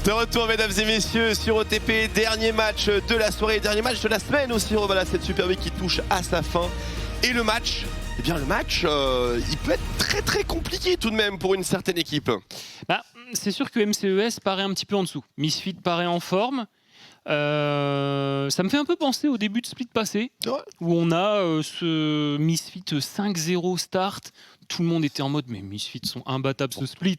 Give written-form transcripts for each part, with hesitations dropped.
De retour, mesdames et messieurs, sur OTP, dernier match de la soirée, dernier match de la semaine aussi. Voilà, cette Super Week qui touche à sa fin. Et le match, eh bien le match, il peut être très très compliqué tout de même pour une certaine équipe. Bah, c'est sûr que MCES paraît un petit peu en dessous. Misfit paraît en forme. Ça me fait un peu penser au début de Split passé, où on a ce Misfit 5-0 start. Tout le monde était en mode mais Misfit sont imbattables ce split.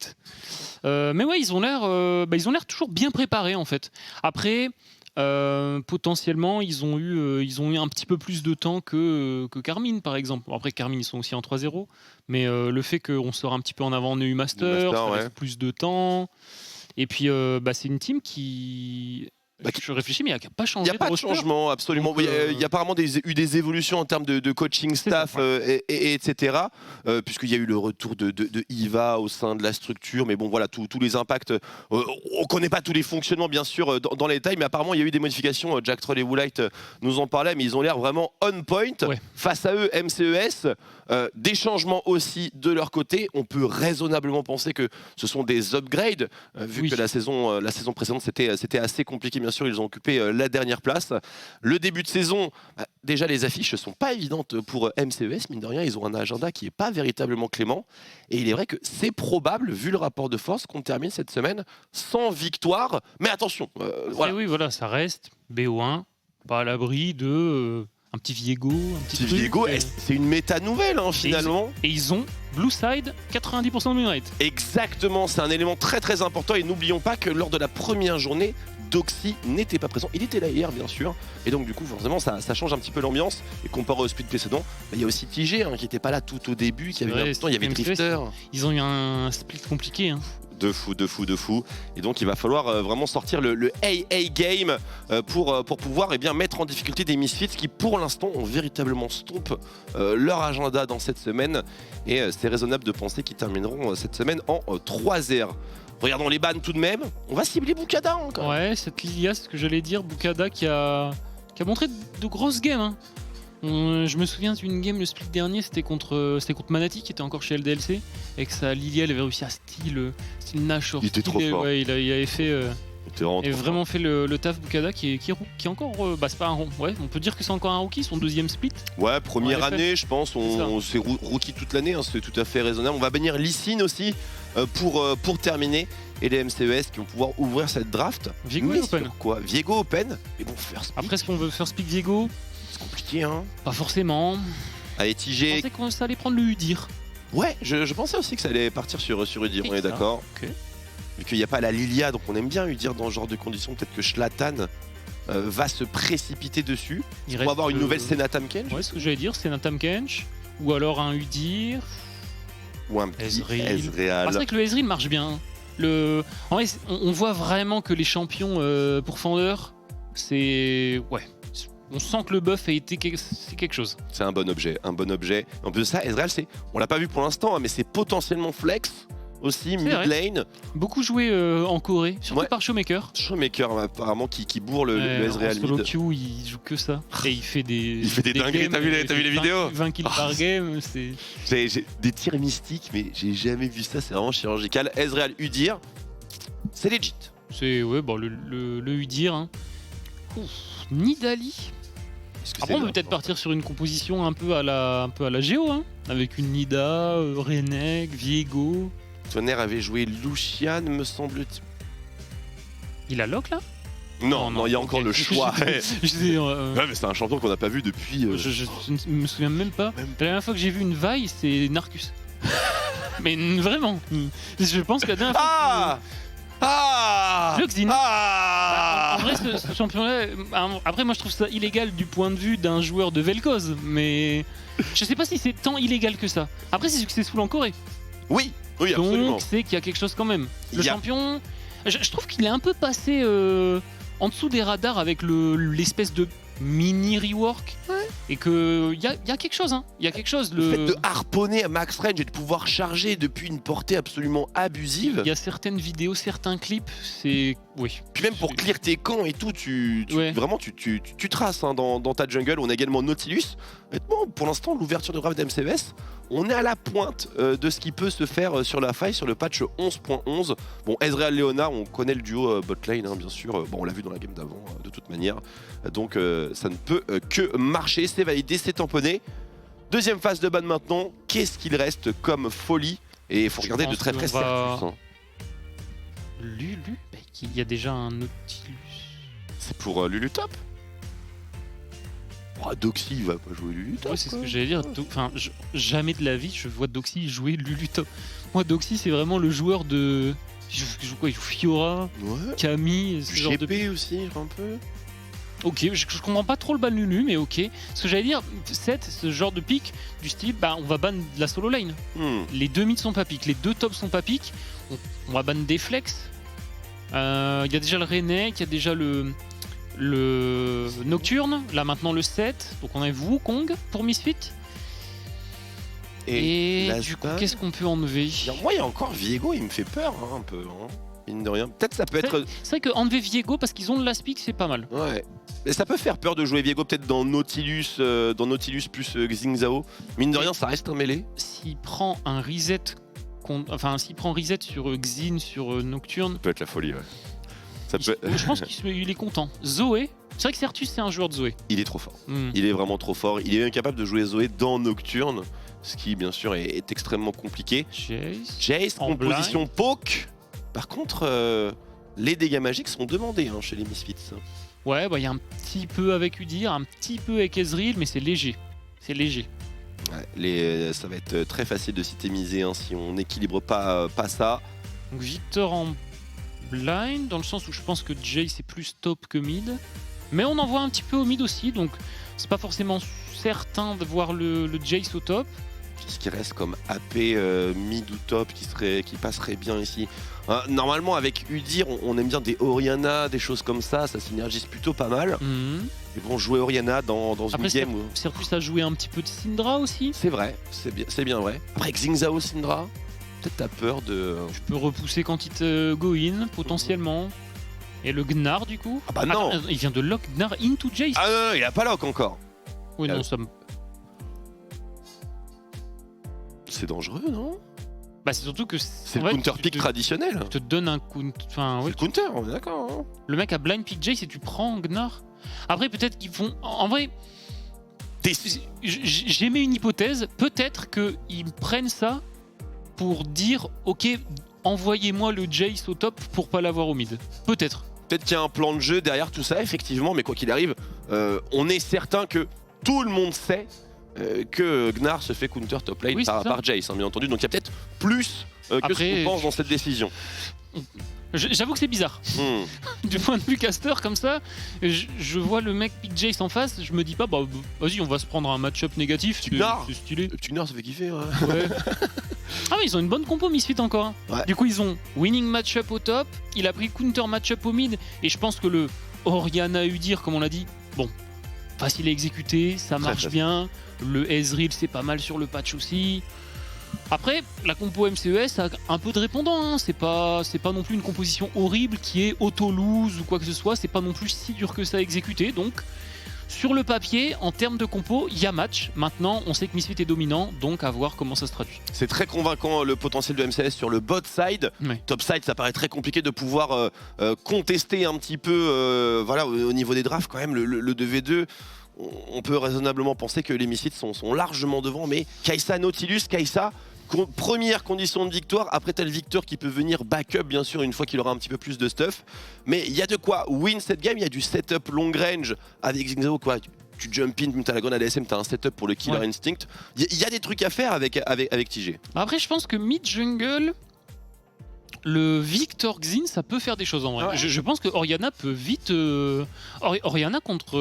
Mais ouais, ils ont l'air toujours bien préparés en fait. Après, potentiellement, ils ont eu un petit peu plus de temps que Carmine par exemple. Bon, après Carmine ils sont aussi en 3-0, mais le fait qu'on sort un petit peu en avant en EU Master, ça laisse plus de temps. Et puis c'est une team qui... je réfléchis, mais il n'y a pas changé. Il n'y a pas de changement, absolument. Donc, il y a apparemment eu des évolutions en termes de coaching staff, etc. Puisqu'il y a eu le retour de Iva au sein de la structure. Mais bon, voilà, tous les impacts. On ne connaît pas tous les fonctionnements, bien sûr, dans les détails. Mais apparemment, il y a eu des modifications. Jack Troll et Woolite nous en parlaient, mais ils ont l'air vraiment on point. Ouais. Face à eux, MCES. Des changements aussi de leur côté. On peut raisonnablement penser que ce sont des upgrades, vu que la saison précédente, c'était assez compliqué. Bien sûr, ils ont occupé la dernière place. Le début de saison, déjà les affiches ne sont pas évidentes pour MCES. Mine de rien, ils ont un agenda qui n'est pas véritablement clément. Et il est vrai que c'est probable, vu le rapport de force, qu'on termine cette semaine sans victoire. Mais attention, voilà. Oui, voilà, ça reste BO1, pas à l'abri de... un petit Viego, un petit Viego, c'est une méta nouvelle finalement. Et ils ont Blue Side 90% de win rate. Exactement, c'est un élément très très important et n'oublions pas que lors de la première journée, Doxy n'était pas présent. Il était là hier bien sûr et donc du coup forcément ça change un petit peu l'ambiance. Et comparé au split précédent, il y a aussi TG qui n'était pas là tout au début, qui avait il y avait Drifter. Ils ont eu un split compliqué. De fou. Et donc il va falloir vraiment sortir le AA game pour pouvoir mettre en difficulté des Misfits qui pour l'instant ont véritablement stompé leur agenda dans cette semaine. Et c'est raisonnable de penser qu'ils termineront cette semaine en 3R. Regardons les bans tout de même. On va cibler Bukada encore. Ouais, cette Lilia, c'est ce que j'allais dire. Bukada qui a montré de grosses games. Je me souviens d'une game, le split dernier, c'était contre Manati qui était encore chez LDLC. Et que sa Lilia, elle avait réussi à style Nashor. Il était trop fort. Ouais, il avait fait... vraiment fait le taf. Bukada qui est encore... c'est pas un rond. Ouais, on peut dire que c'est encore un rookie, son deuxième split. Ouais, première année, je pense. C'est rookie toute l'année, c'est tout à fait raisonnable. On va bannir Lysine aussi pour terminer. Et les MCES qui vont pouvoir ouvrir cette draft. Viego Open. Quoi Viego Open. Mais bon, first pick. Après, est-ce qu'on veut first pick Viego? C'est compliqué, Pas forcément. Allez, TG. Je pensais que ça allait prendre le Udir. Ouais, je pensais aussi que ça allait partir sur Udir, on est d'accord. Okay. Vu qu'il n'y a pas la Lilia, donc on aime bien Udir dans ce genre de conditions. Peut-être que Shlatan va se précipiter dessus. Il va avoir une nouvelle Senatam Kench. Ouais, ce que j'allais dire, Senatam Kench. Ou alors un Udir. Ou un petit Ezreal. C'est vrai que le Ezreal marche bien. En vrai, on voit vraiment que les champions pour Fender, c'est... Ouais. On sent que le buff c'est quelque chose. C'est un bon objet, En plus de ça, Ezreal, on l'a pas vu pour l'instant, mais c'est potentiellement flex aussi, mid lane. Beaucoup joué en Corée, surtout par Showmaker. Showmaker, apparemment, qui bourre le Ezreal mid. En solo queue, il joue que ça. Et il fait des dingueries, t'as vu les vidéos 20 kills par game, j'ai des tirs mystiques, mais j'ai jamais vu ça, c'est vraiment chirurgical. Ezreal Udir, c'est legit. C'est, le Udir. Nidali. Après, on peut peut-être partir sur une composition un peu à la Géo, avec une Nida, Reneg, Viego. Tonnerre avait joué Lucian, me semble-t-il. Il a lock là? Non, il y a encore le choix. Ouais, mais c'est un champion qu'on n'a pas vu depuis. Je ne me souviens même pas. La dernière fois que j'ai vu une vaille, c'est Narcus. Mais vraiment. Je pense que la dernière fois. Luxin. En vrai, ce champion-là. Après, moi, je trouve ça illégal du point de vue d'un joueur de Vel'Koz, mais je sais pas si c'est tant illégal que ça. Après, c'est successful en Corée. Oui, absolument. Donc, c'est qu'il y a quelque chose quand même. Le champion, je trouve qu'il est un peu passé en dessous des radars avec l'espèce de mini rework. Et qu'il y a quelque chose, hein. Il y a quelque chose. Le fait de harponner à max range et de pouvoir charger depuis une portée absolument abusive. Il y a certaines vidéos, certains clips, c'est... Oui. Puis même pour clear tes camps et tout, vraiment tu traces hein, dans ta jungle. On a également Nautilus. Honnêtement, pour l'instant, l'ouverture de draft d'MCES, on est à la pointe de ce qui peut se faire sur la faille, sur le patch 11.11. Bon, Ezreal Leona, on connaît le duo botlane, hein, bien sûr. Bon, on l'a vu dans la game d'avant, de toute manière. Donc ça ne peut que marcher. C'est validé, c'est tamponné. Deuxième phase de ban maintenant. Qu'est-ce qu'il reste comme folie? Et il faut regarder de très près Certus. Hein. Lulu, il y a déjà un Nautilus. C'est pour Lulu top. Oh, Doxy il va pas jouer Lulu top. Ouais, c'est ce que j'allais dire. Enfin, jamais de la vie je vois Doxy jouer Lulu top. Moi, Doxy c'est vraiment le joueur de. Il joue quoi? Il joue Fiora, ouais. Camille, ce genre de. GP aussi, un peu. Ok, je comprends pas trop le ban Lulu, mais ok. Ce que j'allais dire, ce genre de pick du style, on va ban de la solo lane. Les deux mids sont pas pick, les deux tops sont pas pick. On va ban des flex. Il y a déjà le Renek, il y a déjà le Nocturne, là maintenant le 7. Donc on a Wukong pour Misfit. Et du coup, qu'est-ce qu'on peut enlever? Moi, il y a encore Viego, il me fait peur hein, un peu. Hein. Mine de rien. Peut-être ça peut être. C'est vrai qu'enlever Viego parce qu'ils ont de la speak, c'est pas mal. Ouais. Mais ça peut faire peur de jouer Viego peut-être dans Nautilus plus Xingzao. Mine de rien, ça reste un mêlé. S'il prend un reset, s'il prend reset sur Xin, sur Nocturne. Ça peut être la folie, ouais. Je pense qu'il est content. Zoé, c'est vrai que Certus c'est un joueur de Zoé. Il est trop fort. Il est vraiment trop fort. Il est même capable de jouer Zoé dans Nocturne, ce qui bien sûr est extrêmement compliqué. Jace, composition poke. Par contre, les dégâts magiques sont demandés hein, chez les Misfits. Ouais, il y a un petit peu avec Udyr, un petit peu avec Ezreal, mais c'est léger. C'est léger. Ouais, ça va être très facile de s'itemiser hein, si on n'équilibre pas ça. Donc Victor en blind, dans le sens où je pense que Jace est plus top que mid. Mais on en voit un petit peu au mid aussi, donc c'est pas forcément certain de voir le Jace au top. Ce qui reste comme AP mid ou top qui passerait bien ici. Normalement avec Udyr on aime bien des Orianna, des choses comme ça synergise plutôt pas mal. Et bon, jouer Orianna dans une game où... Certus a joué un petit peu de Syndra aussi. C'est vrai, c'est bien vrai. Après Xingzao Syndra, peut-être t'as peur de... Tu peux repousser quand il te go in potentiellement. Et le Gnar du coup. Ah bah non. Il vient de lock Gnar into Jace. Ah non, il a pas lock encore. Oui non, ça me... C'est dangereux, non? Bah c'est surtout que... C'est le counter pick traditionnel. Tu te donnes un counter... Enfin, ouais, le counter, on est d'accord. Hein. Le mec a blind pick Jace et tu prends Gnar. Après peut-être qu'ils font... En vrai... J'émets une hypothèse. Peut-être qu'ils prennent ça pour dire ok, envoyez-moi le Jace au top pour pas l'avoir au mid. Peut-être. Peut-être qu'il y a un plan de jeu derrière tout ça, effectivement, mais quoi qu'il arrive, on est certain que tout le monde sait que Gnar se fait counter top lane par Jace, hein, bien entendu. Donc il y a peut-être plus que ce qu'on pense dans cette décision. J'avoue que c'est bizarre. Du point de vue caster, comme ça, je vois le mec pick Jace en face, je me dis pas, bah vas-y, on va se prendre un match-up négatif. C'est stylé. Le petit Gnar, ça fait kiffer. Ouais. Ah, mais ils ont une bonne compo Misfit encore. Hein. Ouais. Du coup, ils ont winning match-up au top, il a pris counter match-up au mid, et je pense que le Orianna Udyr, comme on l'a dit, bon, facile à exécuter, ça marche bien. Le Ezreal, c'est pas mal sur le patch aussi. Après, la compo MCES a un peu de répondant, hein. C'est pas non plus une composition horrible qui est auto-lose ou quoi que ce soit, c'est pas non plus si dur que ça à exécuter, donc sur le papier, en termes de compo, il y a match. Maintenant, on sait que Misfit est dominant, donc à voir comment ça se traduit. C'est très convaincant le potentiel de MCES sur le bot side. Ouais. Top side, ça paraît très compliqué de pouvoir contester un petit peu voilà, au niveau des drafts quand même, le 2v2. On peut raisonnablement penser que les Misfits sont largement devant, mais Kai'Sa Nautilus, Kai'Sa, première condition de victoire. Après, t'as le Victor qui peut venir backup, bien sûr, une fois qu'il aura un petit peu plus de stuff. Mais il y a de quoi win cette game, il y a du setup long range avec Xingzao, quoi. Tu jump in, t'as la gun ADSM, t'as un setup pour le Killer Instinct. Il y a des trucs à faire avec TG. Après, je pense que mid-jungle, le Victor Xin, ça peut faire des choses en vrai. Ouais. Je pense que Orianna peut vite... Orianna contre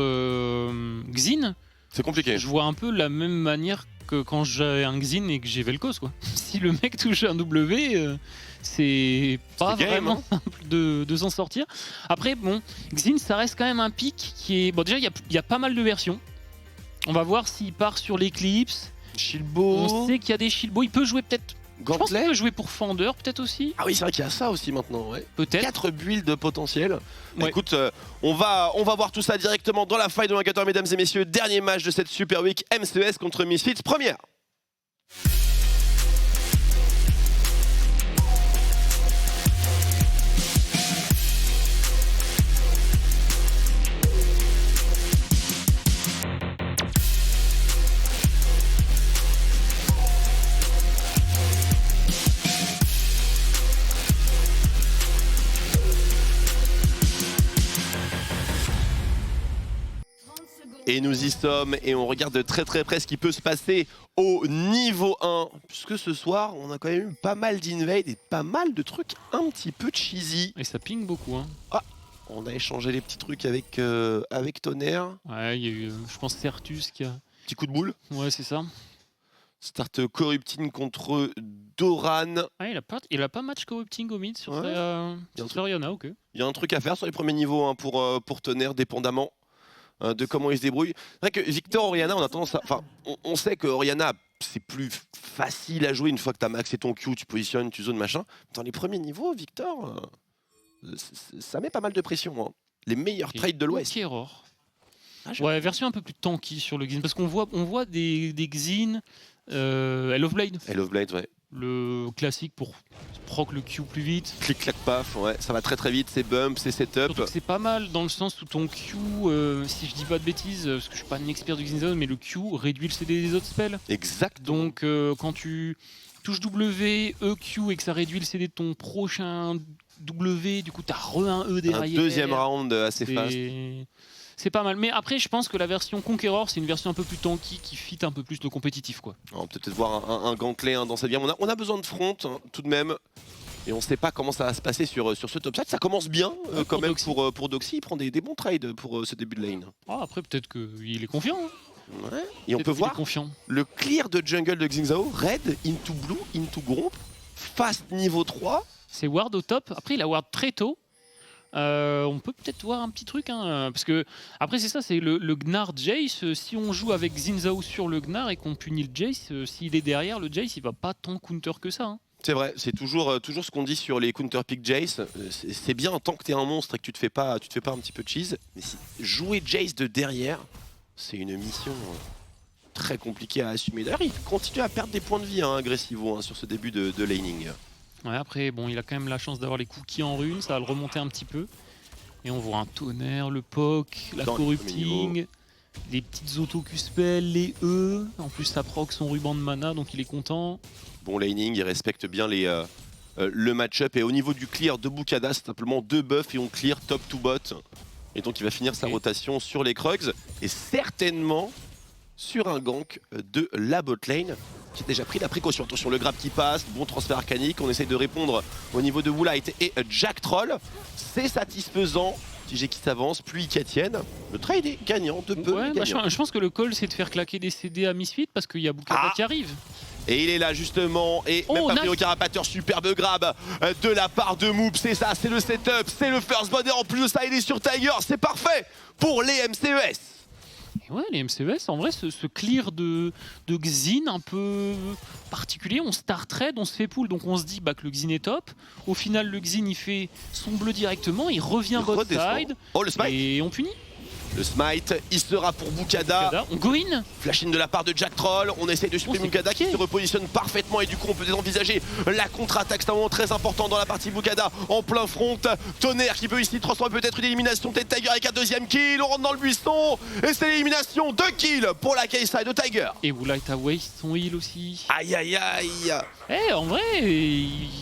Xin, c'est compliqué. Je vois un peu la même manière que quand j'ai un Xin et que j'ai Vel'Koz, quoi. Si le mec touche un W, c'est pas vraiment simple de s'en sortir. Après, bon, Xin, ça reste quand même un pick qui est... Bon, déjà, il y a pas mal de versions. On va voir s'il part sur l'Eclipse. Shilbo. On sait qu'il y a des Shilbo. Il peut jouer peut-être. Je pense qu'il Gantley. peut jouer pour Fender peut-être aussi. Ah oui, c'est vrai qu'il y a ça aussi maintenant. Ouais. Peut-être. 4 builds potentiels. Ouais. Écoute, on va voir tout ça directement dans la fight de 14, mesdames et messieurs. Dernier match de cette Super Week, MCES contre Misfits. Première. Et nous y sommes et on regarde de très près ce qui peut se passer au niveau 1. Puisque ce soir, on a quand même eu pas mal d'invade et pas mal de trucs un petit peu cheesy. Et ça ping beaucoup. Hein. Ah, on a échangé les petits trucs avec Tonnerre. Ouais, il y a eu, je pense, Certus qui a. Petit coup de boule. Ouais, c'est ça. Start Corruptine contre Doran. Ah, il a pas match corrupting au mid sur Ouais. Oriana, ok. Il y a un truc à faire sur les premiers niveaux hein, pour Tonnerre, dépendamment de comment il se débrouille. C'est vrai que Victor Oriana, on a tendance à. Enfin, on sait que Oriana, c'est plus facile à jouer une fois que tu as maxé ton Q, tu positionnes, tu zones, machin. Dans les premiers niveaux, Victor, ça met pas mal de pression. Hein. Les meilleurs trades de l'Ouest. Conqueror. Ouais, version un peu plus tanky sur le Xin, parce qu'on voit des Xin, Hell of Blade. Hell of Blade, ouais. Le classique pour proc le Q plus vite. Clic, clac, paf, ouais, ça va très vite, c'est bump, c'est setup. C'est pas mal dans le sens où ton Q, si je dis pas de bêtises, parce que je suis pas un expert du Xin Zone, mais le Q réduit le CD des autres spells. Exact. Donc quand tu touches W, EQ et que ça réduit le CD de ton prochain W, du coup t'as un E derrière. Un deuxième round assez fast. C'est pas mal, mais après je pense que la version Conqueror c'est une version un peu plus tanky qui fit un peu plus le compétitif quoi. On peut peut-être voir un Gantley hein, dans cette game. On a besoin de front hein, tout de même. Et on sait pas comment ça va se passer sur ce top 7. Ça commence bien quand même Doxy. pour Doxy. Il prend des bons trades pour ce début de lane. Ah, après peut-être qu'il est confiant. Hein. Ouais. Et on peut voir confiant. le clear de jungle de Xingzhao. Red, into blue, into gromp. Fast niveau 3. C'est ward au top. Après il a ward très tôt. On peut peut-être voir un petit truc, hein, parce que après c'est ça, c'est le Gnar Jace. Si on joue avec Xingzhao sur le Gnar et qu'on punit le Jace, s'il est derrière, le Jace il va pas tant counter que ça. Hein. C'est vrai, c'est toujours ce qu'on dit sur les counter pick Jace. C'est bien tant que t'es un monstre et que tu te fais pas un petit peu cheese. Mais si, jouer Jace de derrière, c'est une mission très compliquée à assumer. D'ailleurs, il continue à perdre des points de vie hein, agressivement hein, sur ce début de laning. Ouais, après, bon, il a quand même la chance d'avoir les cookies en rune, ça va le remonter un petit peu. Et on voit un tonnerre, le POC, la corrupting, les petites auto-Q-spells, les E. En plus, ça proc son ruban de mana, donc il est content. Bon laning, il respecte bien le match-up. Et au niveau du clear de Bukada, c'est simplement 2 buffs et on clear top to bot. Et donc il va finir sa rotation sur les Krugs. Et certainement sur un gank de la bot lane. Qui a déjà pris la précaution. Attention, le grab qui passe, bon transfert arcanique. On essaye de répondre au niveau de Woolite et Jack Troll. C'est satisfaisant. TG qui s'avance, puis qui tiennent. Le trade est gagnant, de peu. Ouais, gagnant. je pense que le call, c'est de faire claquer des CD à Misfit parce qu'il y a Bukada qui arrive. Et il est là justement, et même pas pris au carapateur, superbe grab de la part de Moop, c'est ça, c'est le setup, c'est le first blood, et en plus de ça il est sur Tiger, c'est parfait pour les MCES. Et ouais, les MCES, en vrai, ce clear de Xin un peu particulier, on start trade, on se fait pull, donc on se dit bah, que le Xin est top. Au final, le Xin il fait son bleu directement, il revient bot side, oh, le smite. Et on punit. Le smite, il sera pour Bukada. On go in. Flash-in de la part de Jack Troll. On essaie de supprimer Bukada qui se repositionne parfaitement. Et du coup, on peut envisager la contre-attaque. C'est un moment très important dans la partie Bukada. En plein front. Tonnerre qui peut ici transformer peut-être une élimination. Peut-être Tiger avec un deuxième kill. On rentre dans le buisson. Et c'est l'élimination. 2 kills pour la K-side de Tiger. Et Woolite a waste son heal aussi. Aïe aïe aïe. Eh, en vrai.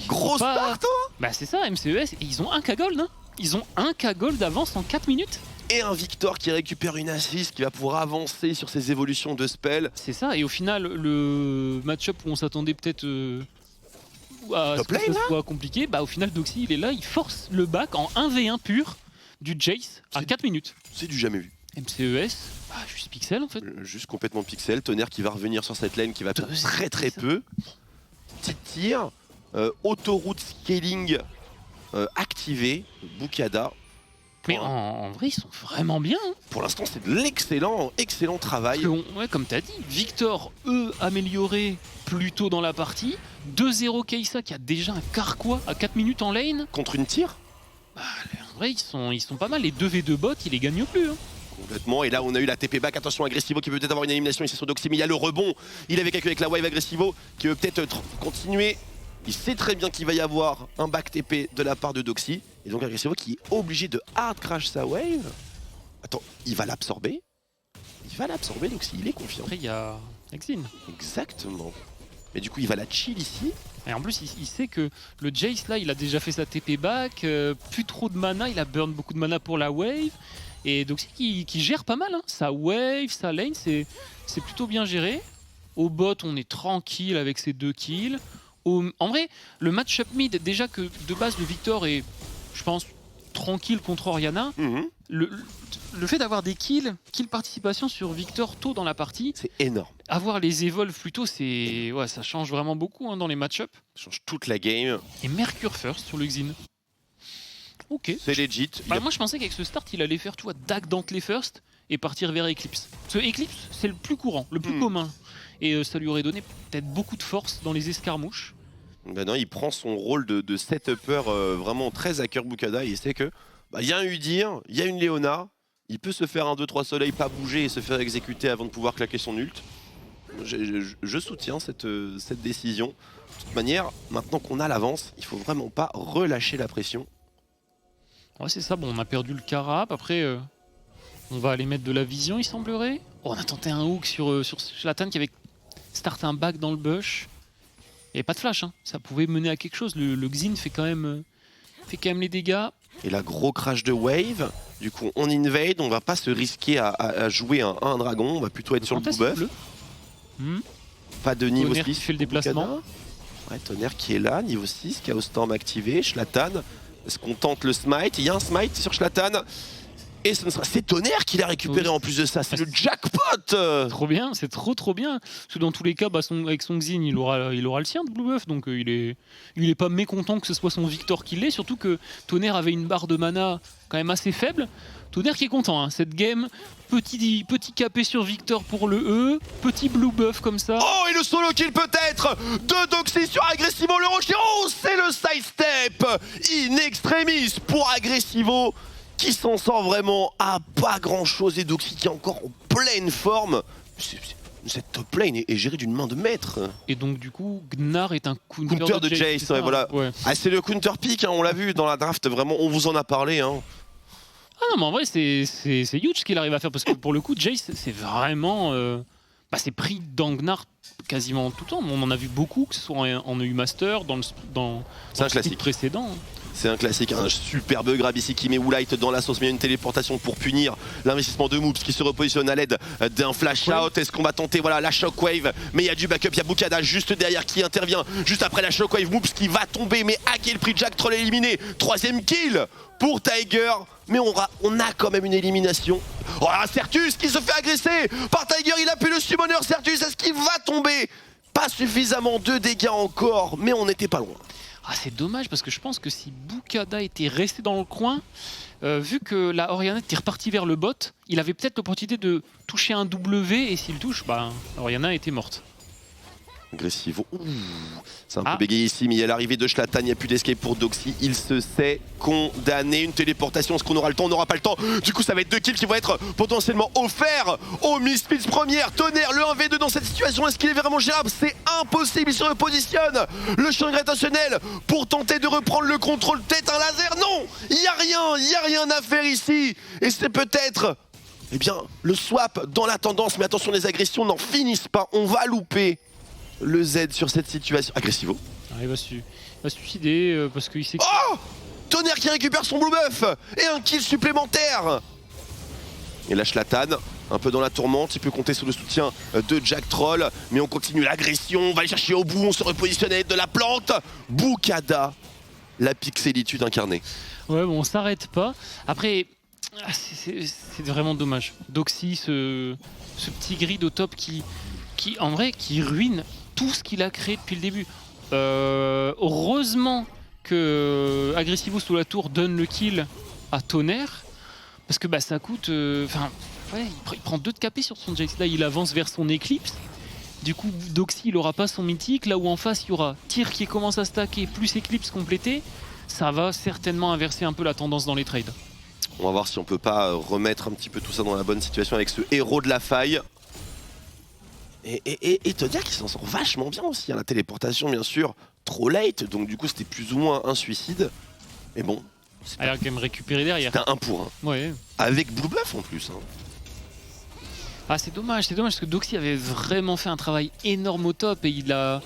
Gros start, hein. Bah, c'est ça, MCES. Et ils ont un K-Gold. Hein. Ils ont un K-Gold d'avance en 4 minutes. Et un Victor qui récupère une assist, qui va pouvoir avancer sur ses évolutions de spell. C'est ça, et au final, le match-up où on s'attendait peut-être à ce que ça soit compliqué, bah au final, Doxy, il est là, il force le back en 1v1 pur du Jace à 4 minutes. C'est du jamais vu. MCES, bah, juste pixel en fait. Juste complètement pixel. Tonnerre qui va revenir sur cette lane qui va très peu. Petit tir, autoroute scaling activé, Bukada. Mais en vrai, ils sont vraiment bien. Hein. Pour l'instant, c'est de excellent travail. Ouais, comme tu as dit, Victor, amélioré plus tôt dans la partie. 2-0 Kai'Sa qui a déjà un carquois à 4 minutes en lane. Contre une tire. Bah, en vrai, ils sont pas mal. Les 2v2 bots, ils les gagnent plus. Hein. Complètement. Et là, on a eu la TP back. Attention, Agressivo qui peut peut-être avoir une élimination ici sur Doxy. Mais il y a le rebond. Il avait calculé avec la wave Agressivo qui veut peut-être continuer. Il sait très bien qu'il va y avoir un back TP de la part de Doxy. Et donc Agressivo qui est obligé de hard crash sa wave. Attends, il va l'absorber. Il va l'absorber, Doxy. Il est confiant. Après, il y a Xin. Exactement. Mais du coup, il va la chill ici. Et en plus, il sait que le Jace, là, il a déjà fait sa TP back. Plus trop de mana. Il a burn beaucoup de mana pour la wave. Et Doxy qui gère pas mal. Hein. Sa wave, sa lane, c'est plutôt bien géré. Au bot, on est tranquille avec ses 2 kills. En vrai, le match-up mid, déjà que de base, le Victor est, je pense, tranquille contre Orianna. Le fait d'avoir des kills participation sur Victor tôt dans la partie, c'est énorme. Avoir les evolves plus tôt, ça change vraiment beaucoup hein, dans les match-up. Ça change toute la game. Et Mercure first sur le Xin. Ok. C'est legit. Moi, je pensais qu'avec ce start, il allait faire, tu vois, Dag Dantley first et partir vers Eclipse. Parce que Eclipse, c'est le plus courant, le plus commun. Et ça lui aurait donné peut-être beaucoup de force dans les escarmouches. Ben non, il prend son rôle de set-upper vraiment très à cœur Bukada et il sait que il y a un Udyr, il y a une Leona, il peut se faire un 2-3 soleils, pas bouger et se faire exécuter avant de pouvoir claquer son ult. Je soutiens cette décision. De toute manière, maintenant qu'on a l'avance, il faut vraiment pas relâcher la pression. Ouais, c'est ça, bon, on a perdu le Carap, après on va aller mettre de la vision, il semblerait. Oh, on a tenté un hook sur Zlatan qui avait starté un back dans le bush. Il n'y avait pas de flash, hein. Ça pouvait mener à quelque chose. Le Xin fait quand même les dégâts. Et là, gros crash de wave. Du coup, on invade, on va pas se risquer à jouer un dragon, on va plutôt être sur le blue buff. Pas de niveau 6. Qui fait le déplacement. Ouais, Tonnerre qui est là, niveau 6, Chaos Storm activé, Zlatan. Est-ce qu'on tente le smite? Il y a un smite sur Zlatan. Et c'est Tonnerre qui l'a récupéré en plus de ça, c'est le jackpot. Trop bien, c'est trop bien. Parce que dans tous les cas, avec son Xin, il aura le sien de Blue Buff, donc il est pas mécontent que ce soit son Victor qui l'ait, surtout que Tonnerre avait une barre de mana quand même assez faible. Tonnerre qui est content, hein. Cette game, petit KP sur Victor pour le E, petit Blue Buff comme ça. Oh, et le solo kill peut-être de Doxy sur Agressivo, le rocher. Oh, c'est le sidestep in extremis pour Agressivo, qui s'en sort vraiment à pas grand chose et Doxy qui est encore en pleine forme. Cette top lane est gérée d'une main de maître. Et donc du coup, Gnar est un counter de Jace, ouais, voilà. Ouais. Ah, c'est le counter pick, hein, on l'a vu dans la draft, vraiment, on vous en a parlé. Hein. Ah non, mais en vrai, c'est huge ce qu'il arrive à faire, parce que pour le coup, Jace, c'est vraiment... c'est pris dans Gnar quasiment tout le temps. On en a vu beaucoup, que ce soit en EU Master, dans le classique précédent. C'est un classique, un superbe grab ici qui met Woolite dans la sauce, mais il y a une téléportation pour punir l'investissement de Moops qui se repositionne à l'aide d'un flash out. Est-ce qu'on va tenter la shockwave? Mais il y a du backup, il y a Bukada juste derrière qui intervient juste après la shockwave. Moops qui va tomber, mais à quel prix? Jack Troll éliminé, 3ème kill pour Tiger. Mais on a quand même une élimination. Oh là, Certus qui se fait agresser par Tiger, il appuie le summoner Certus, est-ce qu'il va tomber? Pas suffisamment de dégâts encore, mais on n'était pas loin. Ah, c'est dommage parce que je pense que si Bukada était resté dans le coin, vu que la Orianna était repartie vers le bot, il avait peut-être l'opportunité de toucher un W et s'il touche, Orianna était morte. Agressivo, c'est un peu bégayé ici, mais il y a l'arrivée de Zlatan, il n'y a plus d'escape pour Doxy, il se sait condamné. Une téléportation, est-ce qu'on aura le temps? On n'aura pas le temps. Du coup, ça va être 2 kills qui vont être potentiellement offerts au Misfits première. Tonnerre, le 1v2 dans cette situation, est-ce qu'il est vraiment gérable? C'est impossible, il se repositionne. Le champ gravitationnel pour tenter de reprendre le contrôle, peut-être un laser. Non, il n'y a rien à faire ici. Et c'est peut-être... le swap dans la tendance, mais attention, les agressions n'en finissent pas, on va louper le Z sur cette situation. Agressivo. Il va se suicider parce qu'il sait que... Oh, Tonnerre qui récupère son blue buff et un kill supplémentaire. Et là Zlatan, un peu dans la tourmente, il peut compter sur le soutien de Jack Troll, mais on continue l'agression, on va aller chercher au bout, on se repositionne avec de la plante. Bukada, la pixelitude incarnée. Ouais, bon, on s'arrête pas. Après, c'est vraiment dommage. Doxy, ce petit grid au top qui en vrai, qui ruine tout ce qu'il a créé depuis le début. Heureusement que Agressivo sous la tour donne le kill à Tonnerre. Parce que ça coûte... ouais, il prend 2 de KP sur son Jax. Là, il avance vers son Eclipse. Du coup, Doxy, il aura pas son mythique. Là où en face, il y aura Tyr qui commence à stacker, plus Eclipse complété. Ça va certainement inverser un peu la tendance dans les trades. On va voir si on peut pas remettre un petit peu tout ça dans la bonne situation avec ce héros de la faille. Et te dire qu'il s'en sort vachement bien aussi. La téléportation, bien sûr, trop late. Donc du coup, c'était plus ou moins un suicide. Mais bon, Il a quand même récupéré derrière. c'était un pour un. Ouais. Avec Blue Buff en plus. Ah, c'est dommage parce que Doxy avait vraiment fait un travail énorme au top et il a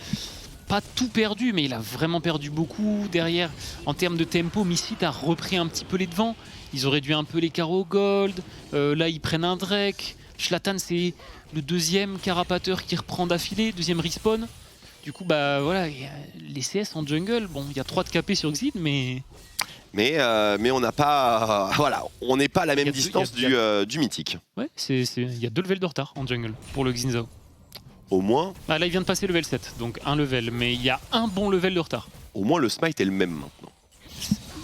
pas tout perdu, mais il a vraiment perdu beaucoup derrière. En termes de tempo, Misfit a repris un petit peu les devants. Ils auraient dû un peu les carreaux gold. Là, ils prennent un Drake. Zlatan, c'est le deuxième carapateur qui reprend d'affilée, deuxième respawn. Du coup, voilà, les CS en jungle, bon, il y a 3 de KP sur Xyz, mais on n'a pas, voilà, on n'est pas à la même distance du mythique. Ouais, il y a 2 levels de retard en jungle pour le Xin Zhao. Au moins. Là, il vient de passer level 7, donc un level, mais il y a un bon level de retard. Au moins, le smite est le même maintenant.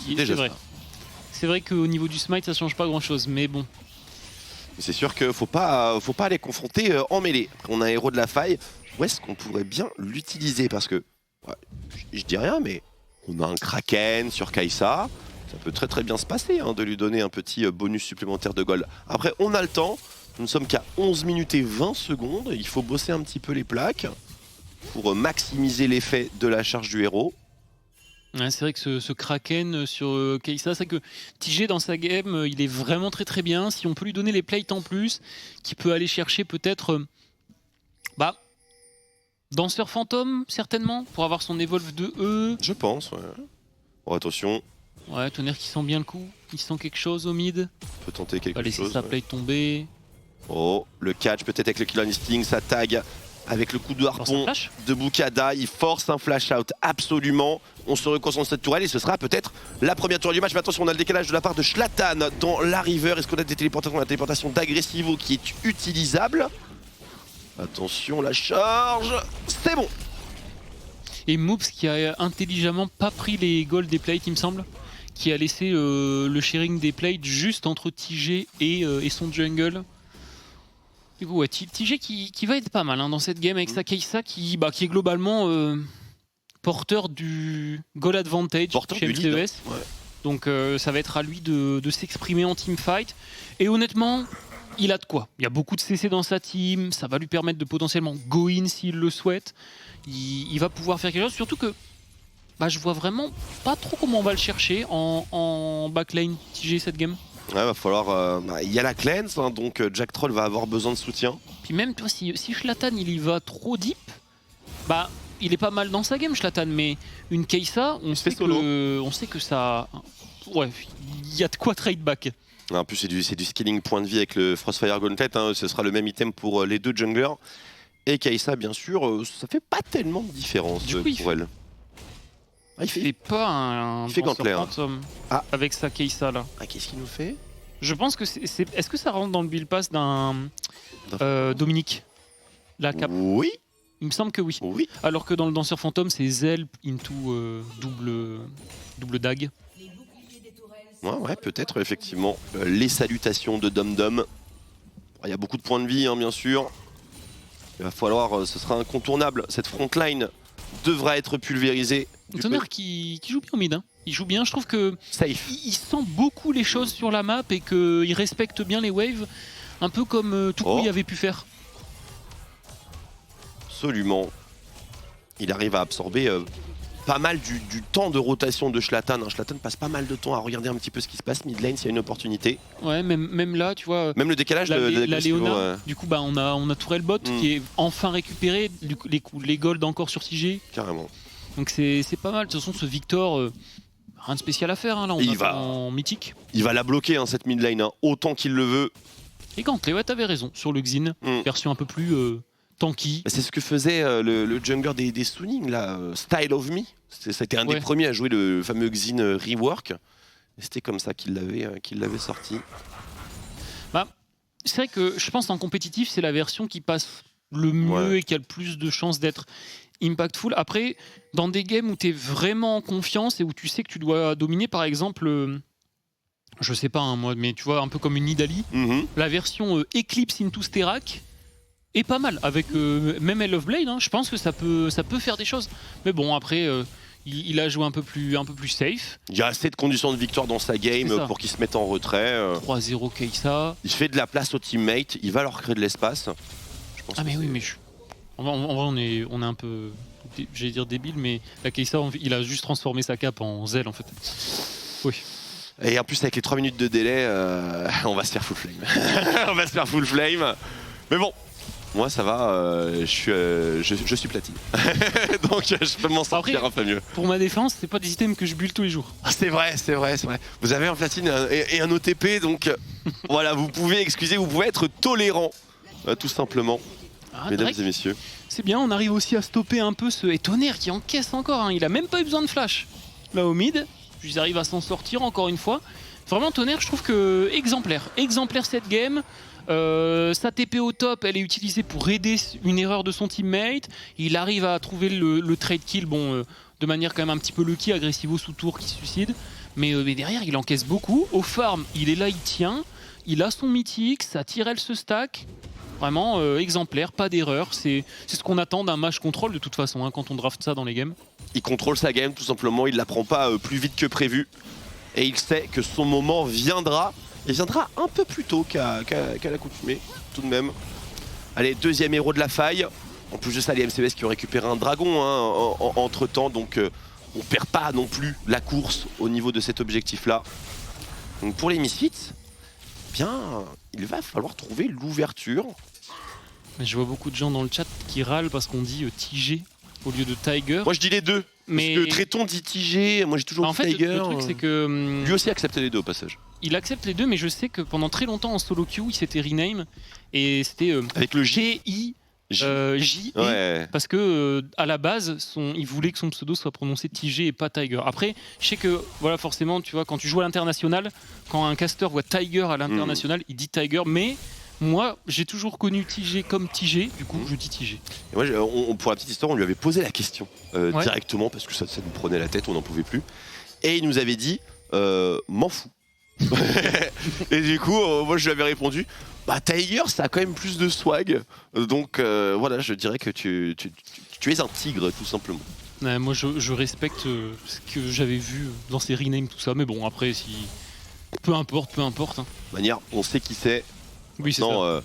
C'est vrai. C'est vrai qu'au niveau du smite, ça change pas grand-chose, mais bon. C'est sûr qu'il faut pas les confronter en mêlée. Après, on a un héros de la faille. Où est-ce qu'on pourrait bien l'utiliser? Parce que, ouais, je dis rien, mais on a un Kraken sur Kai'Sa. Ça peut très bien se passer de lui donner un petit bonus supplémentaire de gold. Après, on a le temps. Nous ne sommes qu'à 11 minutes et 20 secondes. Il faut bosser un petit peu les plaques pour maximiser l'effet de la charge du héros. Ouais, c'est vrai que ce Kraken sur Kai'Sa, c'est que TG dans sa game, il est vraiment très bien. Si on peut lui donner les plates en plus, qui peut aller chercher peut-être... Danseur fantôme, certainement, pour avoir son Evolve de E. Je pense, ouais. Bon, attention. Ouais, Tonnerre qui sent bien le coup. Il sent quelque chose au mid. On peut tenter quelque chose. Va laisser sa plate tomber. Oh, le catch peut-être avec le Kill Instinct, ça tag avec le coup de harpon de Bukada. Il force un flash out, absolument. On se reconcentre sur cette tourelle et ce sera peut-être la première tourelle du match. Mais attention, on a le décalage de la part de Zlatan dans la river. Est-ce qu'on a des téléportations? La téléportation d'Aggressivo qui est utilisable. Attention, la charge, c'est bon. Et Moops qui a intelligemment pas pris les golds des plates, il me semble, qui a laissé le sharing des plates juste entre TG et son jungle. Du coup, ouais, TG qui va être pas mal dans cette game avec sa Kai'Sa qui est globalement porteur du goal advantage chez MCES. Ouais. Donc ça va être à lui de s'exprimer en teamfight. Et honnêtement, il a de quoi. Il y a beaucoup de CC dans sa team, ça va lui permettre de potentiellement go in s'il le souhaite. Il va pouvoir faire quelque chose, surtout que je vois vraiment pas trop comment on va le chercher en backline TG cette game. Ouais, va falloir. Il y a la cleanse, donc Jack Troll va avoir besoin de soutien. Puis même, toi, si Zlatan il y va trop deep, il est pas mal dans sa game, Zlatan, mais une Kai'Sa, on sait que ça. Ouais, il y a de quoi trade back. En plus, c'est du skilling point de vie avec le Frostfire Gauntlet. Ce sera le même item pour les deux junglers. Et Kai'Sa, bien sûr, ça fait pas tellement de différence pour elle. Il fait pas un fantôme avec sa Kai'Sa là. Ah, qu'est-ce qu'il nous fait? Je pense que est-ce que ça rentre dans le build pass d'un Dominique? La cap. Oui. Il me semble que oui. Alors que dans le danseur fantôme, c'est Zell into double dague. Ouais, peut-être, effectivement. Les salutations de Dom Dom. Il y a beaucoup de points de vie, bien sûr. Il va falloir, ce sera incontournable. Cette frontline devra être pulvérisée. Tonnerre qui joue bien au mid. Il joue bien, je trouve que safe. Il sent beaucoup les choses sur la map et qu'il respecte bien les waves, un peu comme Tukui avait pu faire. Absolument. Il arrive à absorber pas mal du temps de rotation de Zlatan. Zlatan passe pas mal de temps à regarder un petit peu ce qui se passe mid lane s'il y a une opportunité. Ouais, même là, tu vois. Même le décalage la Léona, du coup, on a Tourelle Bot qui est enfin récupéré, les golds encore sur CG. Carrément. Donc c'est pas mal. De toute façon, ce Victor, rien de spécial à faire. Là, on va en mythique. Il va la bloquer, cette mid lane, autant qu'il le veut. Et Gantley, ouais, t'avais raison. Sur le Xin, version un peu plus tanky. C'est ce que faisait le jungler des Suning, là, Style of Me. C'était un des premiers à jouer le fameux Xin Rework. C'était comme ça qu'il l'avait sorti. C'est vrai que je pense en compétitif, c'est la version qui passe le mieux et qui a le plus de chances d'être impactful. Après, dans des games où tu es vraiment en confiance et où tu sais que tu dois dominer, par exemple, Je sais pas, hein, moi, mais tu vois, un peu comme une Nidalee. La version Eclipse into Sterak est pas mal. Avec même Hell of Blade, hein, je pense que ça peut faire des choses. Mais bon, après, il a joué un peu plus safe. Il y a assez de conditions de victoire dans sa game pour qu'il se mette en retrait. 3-0 Kai'Sa. Il fait de la place aux teammates, il va leur créer de l'espace. Ah mais oui, mais en vrai, on est un peu, j'allais dire débile, mais la Kai'Sa, il a juste transformé sa cape en zèle en fait. Oui. Et en plus avec les 3 minutes de délai, on va se faire full flame. On va se faire full flame. Mais bon, moi ça va, je suis platine. Donc je peux m'en sortir un peu mieux. Pour ma défense, c'est pas des items que je build tous les jours. Ah, c'est vrai. Vous avez un platine et un OTP, donc voilà, vous pouvez être tolérant, tout simplement. Mesdames et messieurs. C'est bien, on arrive aussi à stopper un peu ce Tonnerre qui encaisse encore, hein. Il a même pas eu besoin de flash. Là au mid, ils arrivent à s'en sortir encore une fois. Vraiment Tonnerre, je trouve que exemplaire cette game. Sa TP au top, elle est utilisée pour aider une erreur de son teammate. Il arrive à trouver le trade kill, de manière quand même un petit peu lucky, agressivo sous tour qui se suicide. Mais derrière, il encaisse beaucoup. Au farm, il est là, il tient. Il a son mythique, sa Tyrell se stack. Vraiment exemplaire, pas d'erreur. C'est ce qu'on attend d'un match control de toute façon, hein, quand on draft ça dans les games. Il contrôle sa game tout simplement, il la prend pas plus vite que prévu. Et il sait que son moment viendra. Il viendra un peu plus tôt qu'à l'accoutumée, tout de même. Allez, deuxième héros de la faille. En plus de ça, les MCES qui ont récupéré un dragon entre temps, donc on perd pas non plus la course au niveau de cet objectif-là. Donc pour les Misfits, bien, il va falloir trouver l'ouverture. Je vois beaucoup de gens dans le chat qui râlent parce qu'on dit TG au lieu de Tiger. Moi je dis les deux. Mais parce que Tréton dit TG, moi j'ai toujours dit Tiger. Le truc c'est que lui aussi accepte les deux au passage. Il accepte les deux, mais je sais que pendant très longtemps en solo queue, il s'était rename et c'était avec le G-I. J, ouais. Parce que à la base, il voulait que son pseudo soit prononcé TG et pas Tiger. Après, je sais que voilà, forcément, tu vois, quand tu joues à l'international, quand un caster voit Tiger à l'international, il dit Tiger. Mais moi, j'ai toujours connu TG comme TG, du coup, je dis TG. Et moi, pour la petite histoire, on lui avait posé la question directement parce que ça nous prenait la tête, on n'en pouvait plus. Et il nous avait dit, m'en fous. Et du coup, moi, je lui avais répondu. Bah Tiger, ça a quand même plus de swag, donc voilà, je dirais que tu es un tigre tout simplement. Ouais, moi je respecte ce que j'avais vu dans ses renames, tout ça, mais bon après peu importe. Hein. De manière, on sait qui c'est. Oui, c'est ça.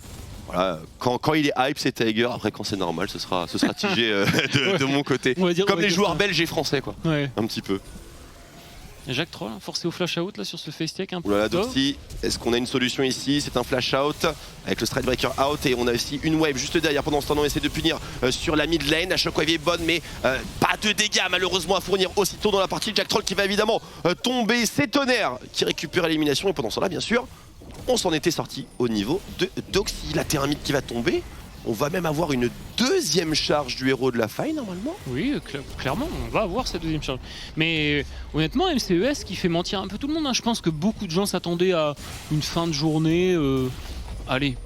Voilà, quand il est hype, c'est Tiger. Après, quand c'est normal, ce sera TG de mon côté. Comme les joueurs belges et français, quoi. Ouais. Un petit peu. Jacques Troll, forcé au flash out là sur ce face check un peu. Voilà, Doxy, est-ce qu'on a une solution ici? C'est un flash out avec le stride breaker out et on a aussi une wave juste derrière. Pendant ce temps, on essaie de punir sur la mid lane. La shockwave est bonne, mais pas de dégâts malheureusement à fournir aussitôt dans la partie. Jack Troll qui va évidemment tomber. C'est Tonnerre qui récupère l'élimination et pendant ce temps-là, bien sûr, on s'en était sorti au niveau de Doxy. La thermite qui va tomber. On va même avoir une deuxième charge du héros de la faille normalement. Oui, clairement, on va avoir cette deuxième charge. Mais honnêtement, MCES qui fait mentir un peu tout le monde. Hein. Je pense que beaucoup de gens s'attendaient à une fin de journée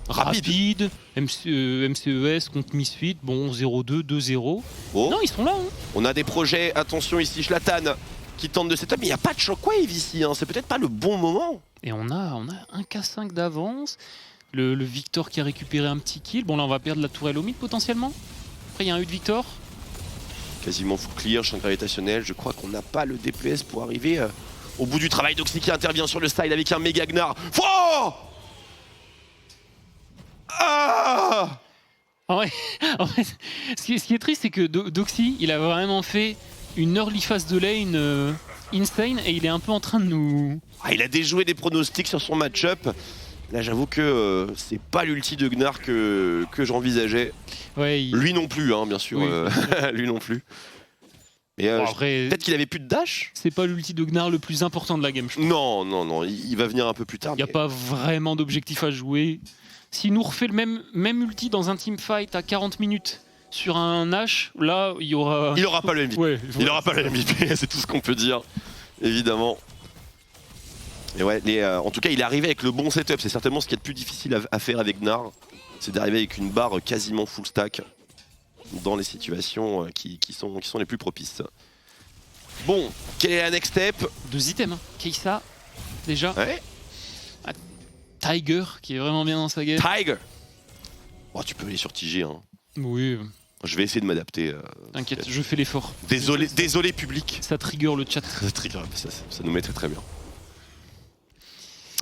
rapide. MCES contre Misfit, bon 0-2, 2-0. Oh. Non, ils sont là. Hein. On a des projets, attention ici, Schlatan qui tente de setup, mais il n'y a pas de shockwave ici. Hein. C'est peut-être pas le bon moment. Et on a un K5 d'avance. Le Victor qui a récupéré un petit kill. Bon là on va perdre la tourelle au mid potentiellement. Après il y a un U de Victor. Quasiment full clear, champ gravitationnel. Je crois qu'on n'a pas le DPS pour arriver au bout du travail. Doxy qui intervient sur le style avec un méga Gnar. Oh ah en fait, ce qui est triste c'est que Doxy il a vraiment fait une early phase de lane insane et il est un peu en train de nous... il a déjoué des pronostics sur son match-up. Là j'avoue que c'est pas l'ulti de Gnar que j'envisageais. Ouais, Lui non plus, hein, bien sûr. Oui, lui non plus. Mais peut-être qu'il avait plus de dash. C'est pas l'ulti de Gnar le plus important de la game, je trouve. Non, il va venir un peu plus tard. Il n'y a pas vraiment d'objectif à jouer. S'il nous refait le même ulti dans un teamfight à 40 minutes sur un Nash, là il y aura... Il aura pas le MVP. Ouais, il aura pas le MVP, c'est tout ce qu'on peut dire, évidemment. Et ouais, en tout cas, il est arrivé avec le bon setup. C'est certainement ce qui est le plus difficile à faire avec Gnar. C'est d'arriver avec une barre quasiment full stack dans les situations qui sont les plus propices. Bon, quel est la next step? 2 items, hein. Kai'Sa, déjà. Ouais. Tiger qui est vraiment bien dans sa game. Tiger. Oh, tu peux aller sur TG. Hein. Oui, Je vais essayer de m'adapter. t'inquiète, je fais l'effort. Désolé public. Ça trigger le chat. Ça nous mettrait très bien.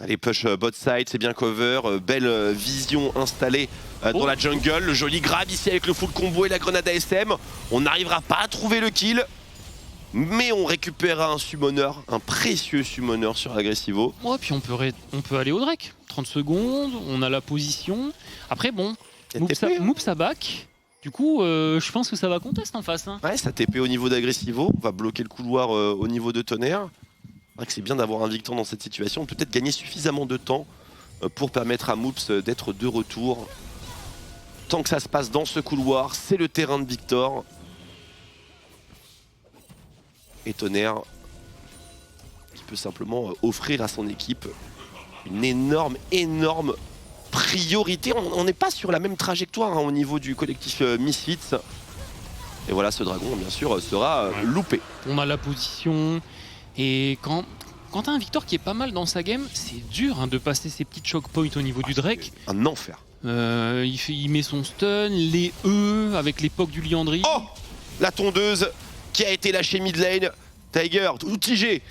Allez, push bot side, c'est bien cover. Belle vision installée dans la jungle. Le joli grab ici avec le full combo et la grenade ASM. On n'arrivera pas à trouver le kill. Mais on récupérera un summoner, un précieux summoner sur Agressivo. Ouais, puis on peut aller au Drake. 30 secondes, on a la position. Après, bon, Moops à back. Du coup, je pense que ça va contest en face. Hein. Ouais, ça TP au niveau d'Agressivo. On va bloquer le couloir au niveau de Tonnerre. C'est vrai que c'est bien d'avoir un Victor dans cette situation. Peut-être gagner suffisamment de temps pour permettre à Moops d'être de retour. Tant que ça se passe dans ce couloir, c'est le terrain de Victor. Et Tonnerre qui peut simplement offrir à son équipe une énorme priorité. On n'est pas sur la même trajectoire hein, au niveau du collectif Misfits. Et voilà, ce dragon bien sûr sera loupé. On a la position et quand t'as un Victor qui est pas mal dans sa game, c'est dur hein, de passer ses petites choke points au niveau du Drake. Un enfer. Il met son stun, les E avec l'époque du Liandry. Oh, la tondeuse qui a été lâchée mid lane. Tiger, ou TG,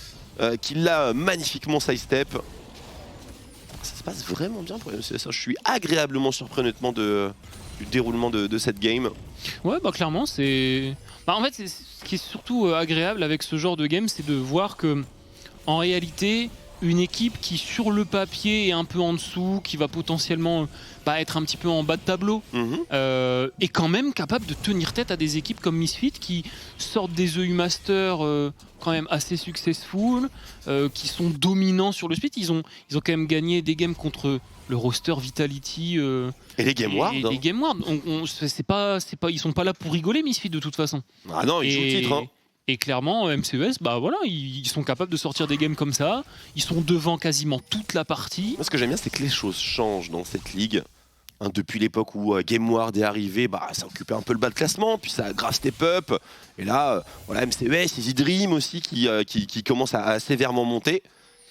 qui l'a magnifiquement sidestep. Ça se passe vraiment bien pour MCS. Je suis agréablement surpris honnêtement du déroulement de cette game. Ouais, bah clairement, c'est. Bah, en fait, ce qui est surtout agréable avec ce genre de game, c'est de voir que, en réalité, une équipe qui, sur le papier, est un peu en dessous, qui va potentiellement être un petit peu en bas de tableau, est quand même capable de tenir tête à des équipes comme Misfit qui sortent des EU Masters quand même assez successful, qui sont dominants sur le split. Ils ont quand même gagné des games contre le roster Vitality et les Game Ward. Les Game Ward. Ils sont pas là pour rigoler, Misfit, de toute façon. Ah non, ils jouent le titre. Hein. Et clairement, MCES, bah voilà, ils sont capables de sortir des games comme ça. Ils sont devant quasiment toute la partie. Moi, ce que j'aime bien, c'est que les choses changent dans cette ligue. Hein, depuis l'époque où Game Ward est arrivé, ça occupait un peu le bas de classement, puis ça a grave step up. Et là, voilà, MCES, Easy Dream aussi qui commencent à sévèrement monter.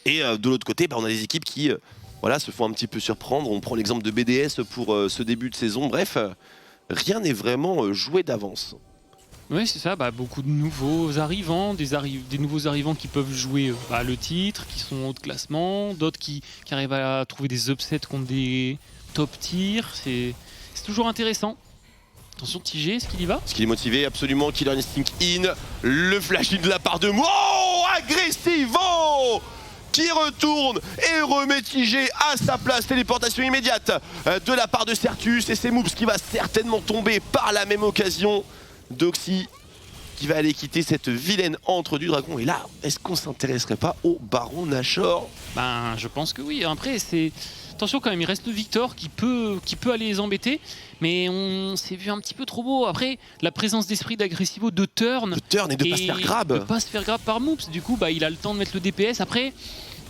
Et de l'autre côté, on a des équipes qui se font un petit peu surprendre. On prend l'exemple de BDS pour ce début de saison. Bref, rien n'est vraiment joué d'avance. Oui, c'est ça, beaucoup de nouveaux arrivants, des nouveaux arrivants qui peuvent jouer le titre, qui sont haut de classement, d'autres qui arrivent à trouver des upsets contre des top tiers. C'est toujours intéressant. Attention, TG, est-ce qu'il y va? Est-ce qu'il est motivé? Absolument. Killer Instinct in. Le flash in de la part de Wow, Agressivo qui retourne et remet TG à sa place. Téléportation immédiate de la part de Certus et c'est Moops qui va certainement tomber par la même occasion. Doxy qui va aller quitter cette vilaine antre du dragon. Et là, est-ce qu'on s'intéresserait pas au Baron Nashor? Je pense que oui. Après, c'est... Attention quand même, il reste le Victor qui peut aller les embêter. Mais on s'est vu un petit peu trop beau. Après, la présence d'esprit d'Agressivo de turn et de pas se faire grab. De pas se faire grab par Moops. Du coup, il a le temps de mettre le DPS. Après,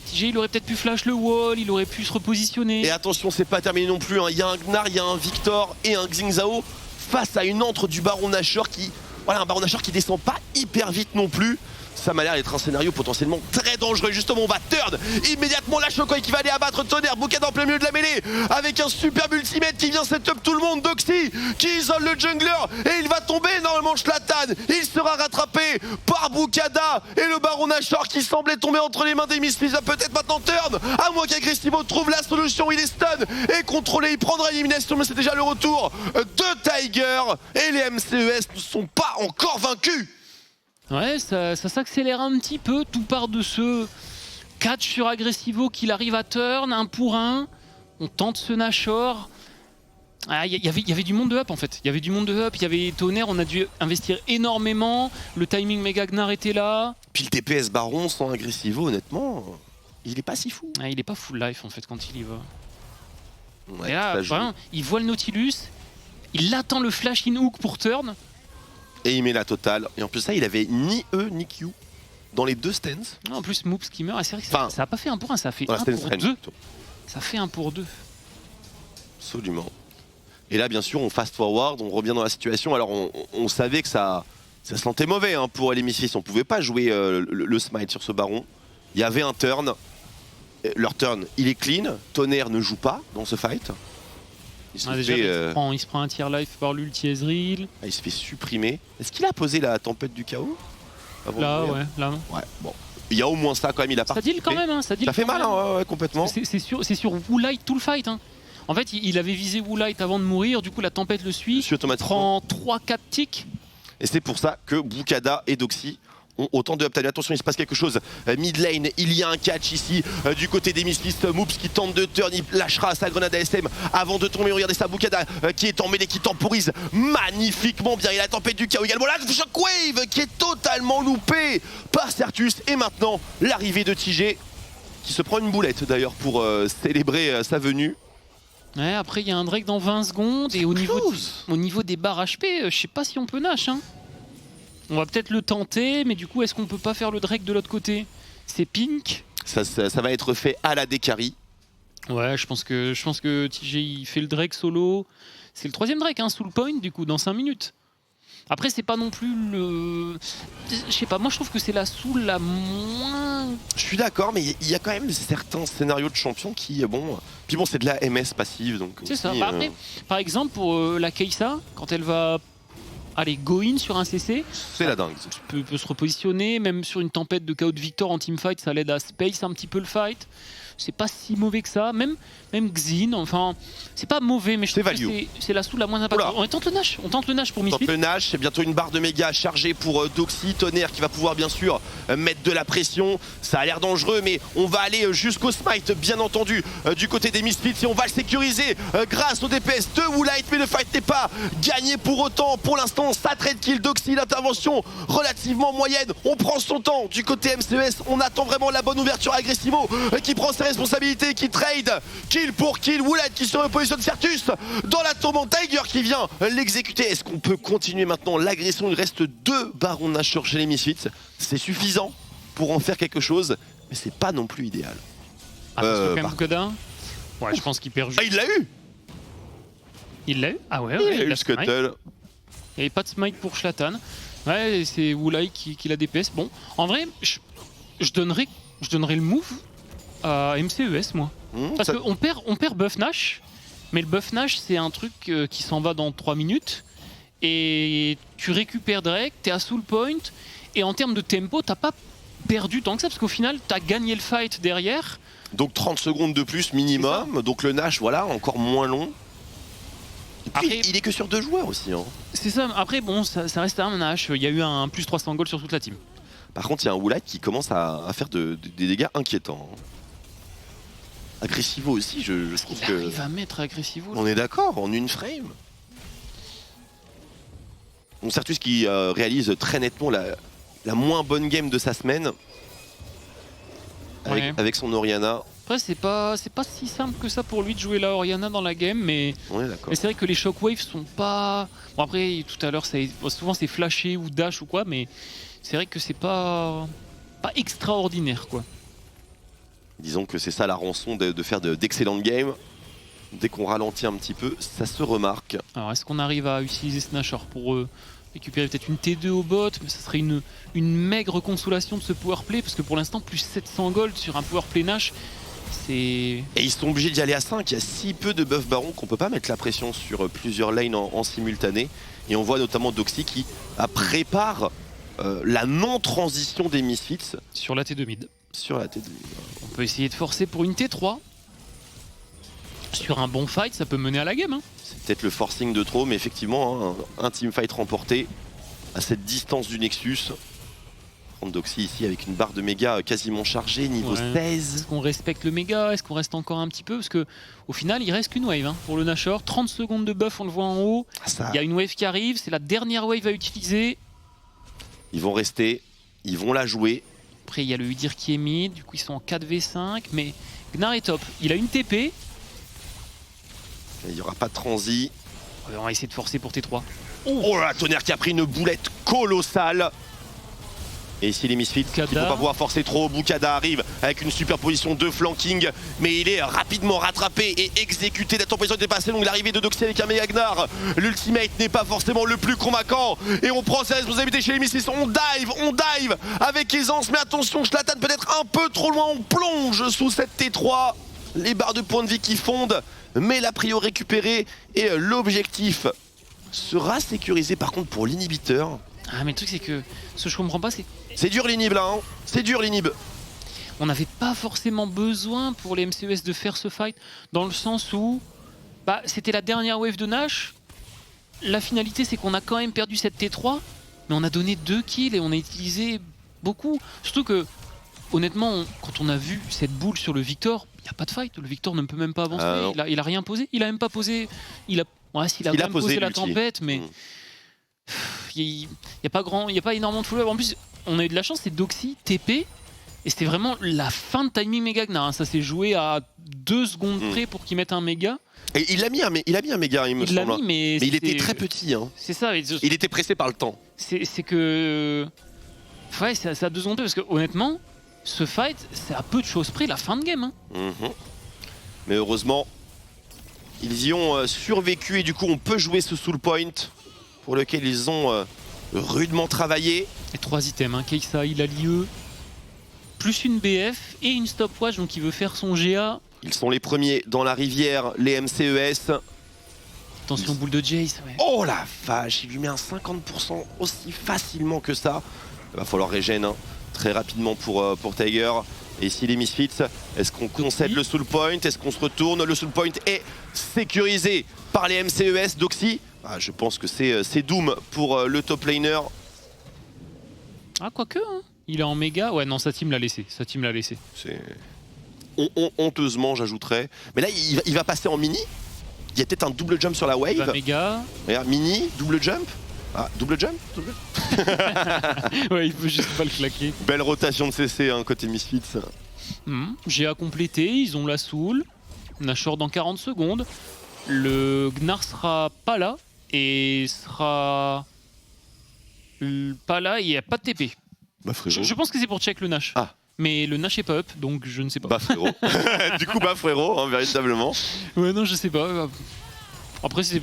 TG, il aurait peut-être pu flash le wall, il aurait pu se repositionner. Et attention, c'est pas terminé non plus. Il y a un Gnar, il y a un Victor et un Xingzao face à une antre du Baron Nashor qui... Voilà, un Baron Nashor qui descend pas hyper vite non plus. Ça m'a l'air d'être un scénario potentiellement très dangereux. Justement, on va turn immédiatement la Shokoi qui va aller abattre Tonnerre. Bouquet en plein milieu de la mêlée avec un superbe ultimate qui vient setup tout le monde. Doxy qui isole le jungler et il va tomber normalement Schlatan. Il sera rattrapé par Bukada et le Baron Nashor qui semblait tomber entre les mains des Misfits va peut-être maintenant turn. À moins qu'Agressivo trouve la solution. Il est stun et contrôlé. Il prendra l'élimination, mais c'est déjà le retour de Tiger. Et les MCES ne sont pas encore vaincus. Ouais, ça s'accélère un petit peu, tout part de ce catch sur Agressivo qu'il arrive à turn, 1 pour 1. On tente ce Nashor. Il y avait du monde de up en fait. Il y avait du monde de up, il y avait Tonnerre, on a dû investir énormément. Le timing Mega Gnar était là. Puis le TPS Baron sans Agressivo, honnêtement, il est pas si fou. Il est pas full life en fait quand il y va. Ouais, et là, il voit le Nautilus, il attend le flash in hook pour turn. Et il met la totale. Et en plus ça, il avait ni E ni Q dans les deux stands. En plus, Moops qui meurt, c'est vrai que ça a pas fait 1 pour 1, ça a fait 1 pour 2. Ça fait 1 pour 2. Absolument. Et là, bien sûr, on fast forward, on revient dans la situation. Alors, on savait que ça sentait mauvais pour les Misfits. On pouvait pas jouer le smite sur ce Baron. Il y avait un turn. Leur turn, il est clean. Tonnerre ne joue pas dans ce fight. Il se, Déjà, fait, il se prend un tier life par l'ulti Ezreal. il se fait supprimer. Est-ce qu'il a posé la tempête du chaos avant Là, de mourir? ouais, là. Ouais, bon. Il y a au moins ça quand même, il a Ça participé. deal quand même, hein, ça deal Ça fait quand mal, même. hein, ouais, complètement. C'est sur Woolite tout le fight. Hein. En fait, il avait visé Woolite avant de mourir, du coup la tempête le suit. Suis automatiquement. Prend 3-4 ticks. Et c'est pour ça que Bukada et Doxy ont autant de uptime. Attention, il se passe quelque chose. Mid lane, il y a un catch ici du côté des Misfits. Moops qui tente de turn, il lâchera sa grenade ASM avant de tomber. Regardez ça, Bukada qui est en mêlée, qui temporise magnifiquement bien. Il a la tempête du chaos également. La Shockwave qui est totalement loupée par Sertus. Et maintenant, l'arrivée de TJ qui se prend une boulette d'ailleurs pour célébrer sa venue. Ouais, après il y a un Drake dans 20 secondes et au niveau des barres HP, je sais pas si on peut Nash. Hein. On va peut-être le tenter, mais du coup, est-ce qu'on peut pas faire le Drake de l'autre côté? C'est Pink. Ça va être fait à la Dekari. Ouais, je pense que TJ il fait le Drake solo. C'est le 3ème Drake, hein, sous le point, du coup, dans 5 minutes. Après, c'est pas non plus le... Je sais pas, moi je trouve que c'est la soul la moins... Je suis d'accord, mais il y a quand même certains scénarios de champions qui, bon... Puis bon, c'est de la MS passive, donc... C'est ça. Bah après, par exemple, pour la Kai'Sa, quand elle va... Allez, go in sur un CC, c'est la dingue. peut se repositionner, même sur une tempête de KO de Victor en teamfight, ça l'aide à space un petit peu le fight. C'est pas si mauvais que ça, même Xin, enfin, c'est pas mauvais, mais je trouve que c'est la soul la moins impactante. On tente le Nash pour Misfit. Le Nash, c'est bientôt une barre de méga chargée pour Doxy, Tonnerre qui va pouvoir bien sûr mettre de la pression. Ça a l'air dangereux, mais on va aller jusqu'au smite, bien entendu, du côté des Misfits, et on va le sécuriser grâce au DPS de Woolite, mais le fight n'est pas gagné pour autant. Pour l'instant, ça trade kill Doxy, l'intervention relativement moyenne. On prend son temps du côté MCES, on attend vraiment la bonne ouverture. Agressivo qui prend ses responsabilités, qui trade kill pour kill. Woolite qui se repositionne. Sertus dans la tourmente, Tiger qui vient l'exécuter. Est-ce qu'on peut continuer maintenant l'agression? Il reste 2 barons Nashor chez les Misfits. C'est suffisant pour en faire quelque chose, mais c'est pas non plus idéal. Ah, parce que quand même Bukada, ouais, je pense qu'il perd juste. Ah, il l'a eu. Il l'a eu. Ah ouais, il a eu le Scuttle. Il n'y avait pas de smite pour Shlatan. Ouais, c'est Woolite qui la DPS. Bon, en vrai, je donnerais le move à MCES, moi. Parce qu'on perd Buff Nash, mais le Buff Nash, c'est un truc qui s'en va dans 3 minutes. Et tu récupères Drake, t'es à soul point, et en termes de tempo, t'as pas perdu tant que ça, parce qu'au final, t'as gagné le fight derrière. Donc 30 secondes de plus minimum, donc le Nash, voilà, encore moins long. Et puis, après, il est que sur 2 joueurs aussi. Hein. C'est ça, après, bon, ça reste un Nash, il y a eu un plus 300 gold sur toute la team. Par contre, il y a un Woolite qui commence à faire des dégâts inquiétants. Agressivo aussi, je trouve que... Il va mettre Agressivo. On est d'accord, en une frame. Bon, Sertus qui réalise très nettement la moins bonne game de sa semaine. Avec son Orianna. Après, c'est pas si simple que ça pour lui de jouer la Orianna dans la game, mais c'est vrai que les shockwaves sont pas... Bon après, tout à l'heure, souvent c'est flashé ou dash ou quoi, mais c'est vrai que c'est pas extraordinaire, quoi. Disons que c'est ça la rançon de faire d'excellentes games. Dès qu'on ralentit un petit peu, ça se remarque. Alors est-ce qu'on arrive à utiliser ce Nashor pour récupérer peut-être une T2 au bot, mais ça serait une maigre consolation de ce powerplay, parce que pour l'instant, plus 700 gold sur un powerplay Nash, c'est... Et ils sont obligés d'y aller à 5, il y a si peu de buff baron qu'on peut pas mettre la pression sur plusieurs lanes en simultané. Et on voit notamment Doxy qui prépare la non-transition des Misfits. Sur la T2 mid. Sur la T2. On peut essayer de forcer pour une T3. Sur un bon fight, ça peut mener à la game. Hein. C'est peut-être le forcing de trop, mais effectivement, hein, un teamfight remporté à cette distance du Nexus. Doxy ici avec une barre de méga quasiment chargée, niveau 16. Est-ce qu'on respecte le méga? Est-ce qu'on reste encore un petit peu? Parce que au final, il reste qu'une wave hein, pour le Nashor. 30 secondes de buff, on le voit en haut. Il y a une wave qui arrive, c'est la dernière wave à utiliser. Ils vont rester, ils vont la jouer. Après, il y a le Udyr qui est mid, du coup ils sont en 4v5, mais Gnar est top. Il a une TP. Il n'y aura pas de transi. On va essayer de forcer pour T3. Oh là, Tonnerre qui a pris une boulette colossale. Et ici les Misfits, il ne faut pas pouvoir forcer trop. Bukada arrive avec une superposition de flanking, mais il est rapidement rattrapé et exécuté. La température était pas assez longue, l'arrivée de Doxy avec un Mega Gnar. L'ultimate n'est pas forcément le plus convaincant. Et on prend ses responsabilités chez les Misfits. On dive avec aisance, mais attention, Zlatan peut être un peu trop loin. On plonge sous cette T3. Les barres de points de vie qui fondent, mais la prio récupérée et l'objectif sera sécurisé par contre pour l'inhibiteur. Ah mais le truc c'est que ce que je comprends pas c'est dur l'inhib là, hein. C'est dur l'inhib. On n'avait pas forcément besoin pour les MCES de faire ce fight, dans le sens où bah, c'était la dernière wave de Nash. La finalité c'est qu'on a quand même perdu cette T3, mais on a donné 2 kills et on a utilisé beaucoup. Surtout que honnêtement, quand on a vu cette boule sur le Victor, il n'y a pas de fight, le Victor ne peut même pas avancer, il a rien posé, il a même pas posé, il a quand même posé la tempête, mais il n'y a pas énormément de follow-up. En plus, on a eu de la chance, c'est Doxy, TP, et c'était vraiment la fin de timing méga Gnar, hein. Ça s'est joué à 2 secondes près pour qu'il mette un méga. Et il a mis un méga, il me semble. Mais il était très petit. Hein. C'est ça. Il était pressé par le temps. C'est que... Ouais, c'est à 2 secondes, parce que honnêtement, ce fight, c'est à peu de choses près la fin de game. Hein. Mais heureusement, ils y ont survécu et du coup on peut jouer ce soul point pour lequel ils ont rudement travaillé. Et 3 items, hein. Kai'Sa, il a l'IE, plus une BF et une stopwatch, donc il veut faire son GA. Ils sont les premiers dans la rivière, les MCES. Attention, boule de Jace. Ouais. Oh la vache, il lui met un 50% aussi facilement que ça. Il va falloir régène très rapidement pour Tiger. Et ici les Misfits, est-ce qu'on concède le soul point? Est-ce qu'on se retourne? Le soul point est sécurisé par les MCES. Doxy, je pense que c'est Doom pour le top laner. Ah, quoique, hein. Il est en méga. Ouais, non, sa team l'a laissé. C'est honteusement, j'ajouterais. Mais là, il va passer en mini. Il y a peut-être un double jump sur la wave. Il va méga. Regarde, mini, double jump. Ah, double jump, ouais, il peut juste pas le claquer. Belle rotation de CC côté Misfits. GA complété, ils ont la soul. Nashor dans 40 secondes. Le Gnar sera pas là. Et sera pas là, il n'y a pas de TP. Bah frérot. Je pense que c'est pour check le Nash. Ah. Mais le Nash est pas up, donc je ne sais pas. Bah frérot. Du coup, bah frérot, véritablement. Ouais, non, je sais pas. Après, c'est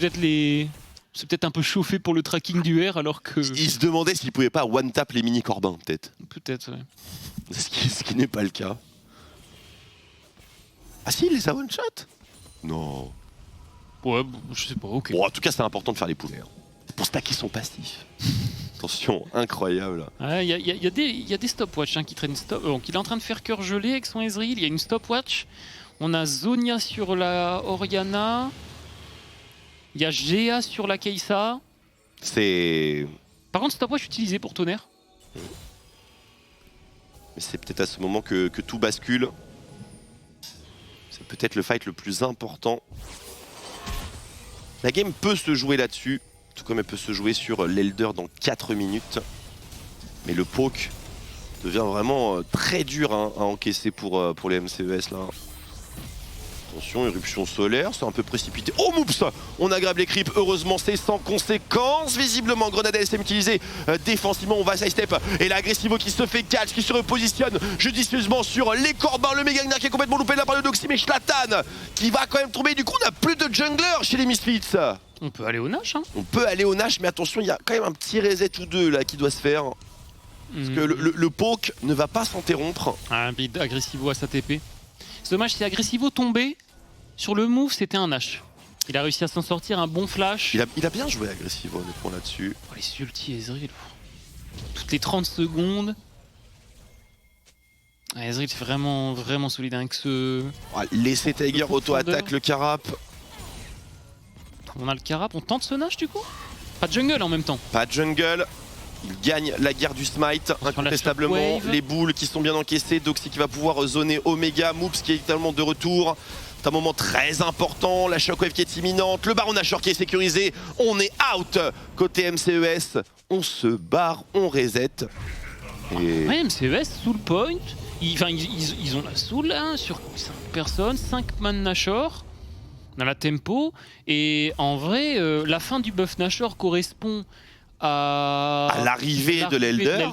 peut-être un peu chauffé pour le tracking du R, alors que... Il se demandait s'il pouvait pas one-tap les mini-corbins, peut-être. Peut-être, ouais. Ce qui n'est pas le cas. Ah si, il les a one-shot? Non. Ouais, je sais pas, ok. Bon, en tout cas, c'est important de faire les poulets. Pour stacker son passif. Attention, incroyable. Il y a des stopwatch qui traînent stop. Donc il est en train de faire cœur gelé avec son Ezreal. Il y a une stopwatch. On a Zonia sur la Orianna. Il y a GA sur la Kai'Sa. C'est... Par contre, stopwatch utilisé pour Tonnerre. Mais c'est peut-être à ce moment que tout bascule. C'est peut-être le fight le plus important. La game peut se jouer là-dessus. Tout comme elle peut se jouer sur l'Elder dans 4 minutes. Mais le poke devient vraiment très dur à encaisser pour les MCES là. Attention, éruption solaire, c'est un peu précipité. Oh Moops! On aggrave les creeps, heureusement c'est sans conséquence. Visiblement, Grenade LSM utilisé défensivement, on va sidestep. Et l'Agressivo qui se fait catch, qui se repositionne judicieusement sur les Corbins. Le Mega Gnar qui est complètement loupé là par le Doxy, mais Zlatan qui va quand même tomber. Du coup, on n'a plus de jungler chez les Misfits. On peut aller au Nash, hein. On peut aller au Nash, mais attention, il y a quand même un petit reset ou deux là qui doit se faire. Parce que le poke ne va pas s'interrompre. Un bid Agressivo à sa TP. C'est dommage, si Agressivo tombait sur le move, c'était un Nash. Il a réussi à s'en sortir, un bon flash. Il a bien joué Agressivo honnêtement là-dessus. Oh, les ulti Ezreal. Toutes les 30 secondes. Ezreal c'est vraiment solide avec ce... Laissez Tiger auto-attaque le Carap. On a le Carap, on tente ce Nash du coup? Pas de jungle en même temps. Pas de jungle. Il gagne la guerre du smite incontestablement. Les boules qui sont bien encaissées. Doxy qui va pouvoir zoner Omega. Moops qui est également de retour. C'est un moment très important. La shockwave qui est imminente. Le Baron Nashor qui est sécurisé. On est out côté MCES. On se barre, on reset. Et... Ouais, MCES, soul point. Ils ont la soul là, sur 5 personnes. 5 man Nashor. On a la tempo. Et en vrai, la fin du buff Nashor correspond à l'arrivée de l'Elder.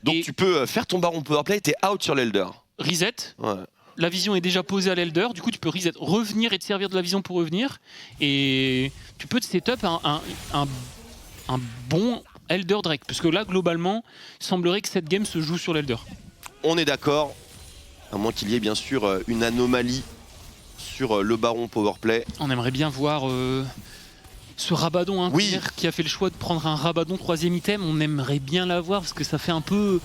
Donc et tu peux faire ton baron powerplay, t'es out sur l'Elder. Reset. Ouais. La vision est déjà posée à l'Elder, du coup tu peux reset, revenir et te servir de la vision pour revenir. Et tu peux te setup un bon Elder Drake. Parce que là, globalement, il semblerait que cette game se joue sur l'Elder. On est d'accord. À moins qu'il y ait bien sûr une anomalie sur le baron powerplay. On aimerait bien voir ce Rabadon hein, Oui. qui a fait le choix de prendre un Rabadon 3ème item. On aimerait bien l'avoir parce que ça fait un peu...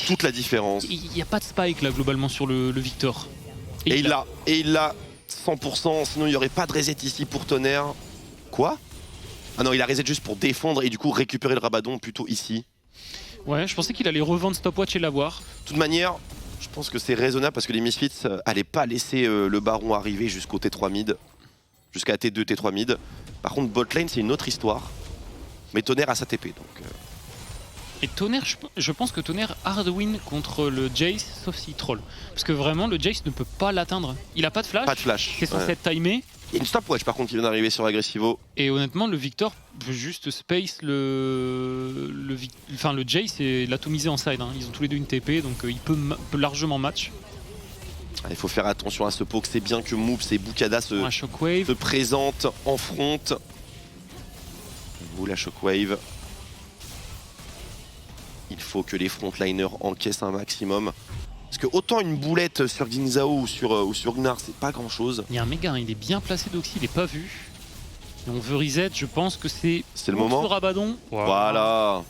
Toute la différence. Il n'y a pas de spike là globalement sur le Victor. Et il l'a 100%, sinon il n'y aurait pas de reset ici pour Tonnerre. Quoi? Ah non, il a reset juste pour défendre et du coup récupérer le Rabadon plutôt ici. Ouais, je pensais qu'il allait revendre Stopwatch et l'avoir. De toute manière, je pense que c'est raisonnable parce que les Misfits n'allaient pas laisser le Baron arriver jusqu'au T3 mid. Jusqu'à T2, T3 mid. Par contre, botlane c'est une autre histoire. Mais Tonnerre a sa TP donc... Et Tonnerre, je pense que Tonnerre hard win contre le Jace, sauf s'il troll. Parce que vraiment, le Jace ne peut pas l'atteindre. Il a pas de flash. Pas de flash. C'est censé être timé. Il y a une stopwatch par contre qui vient d'arriver sur Agressivo. Et honnêtement, le Victor veut juste space le Jace et l'atomiser en side. Hein. Ils ont tous les deux une TP, donc il peut largement match. Il faut faire attention à ce poke. C'est bien que Moops et Bukada se présentent en front. Vous la Shockwave. Il faut que les frontliners encaissent un maximum. Parce que autant une boulette sur Ginzao ou sur Gnar, c'est pas grand chose. Il y a un méga, hein, il est bien placé Doxy, il est pas vu. Et on veut reset, je pense que c'est le moment. Rabadon. Voilà.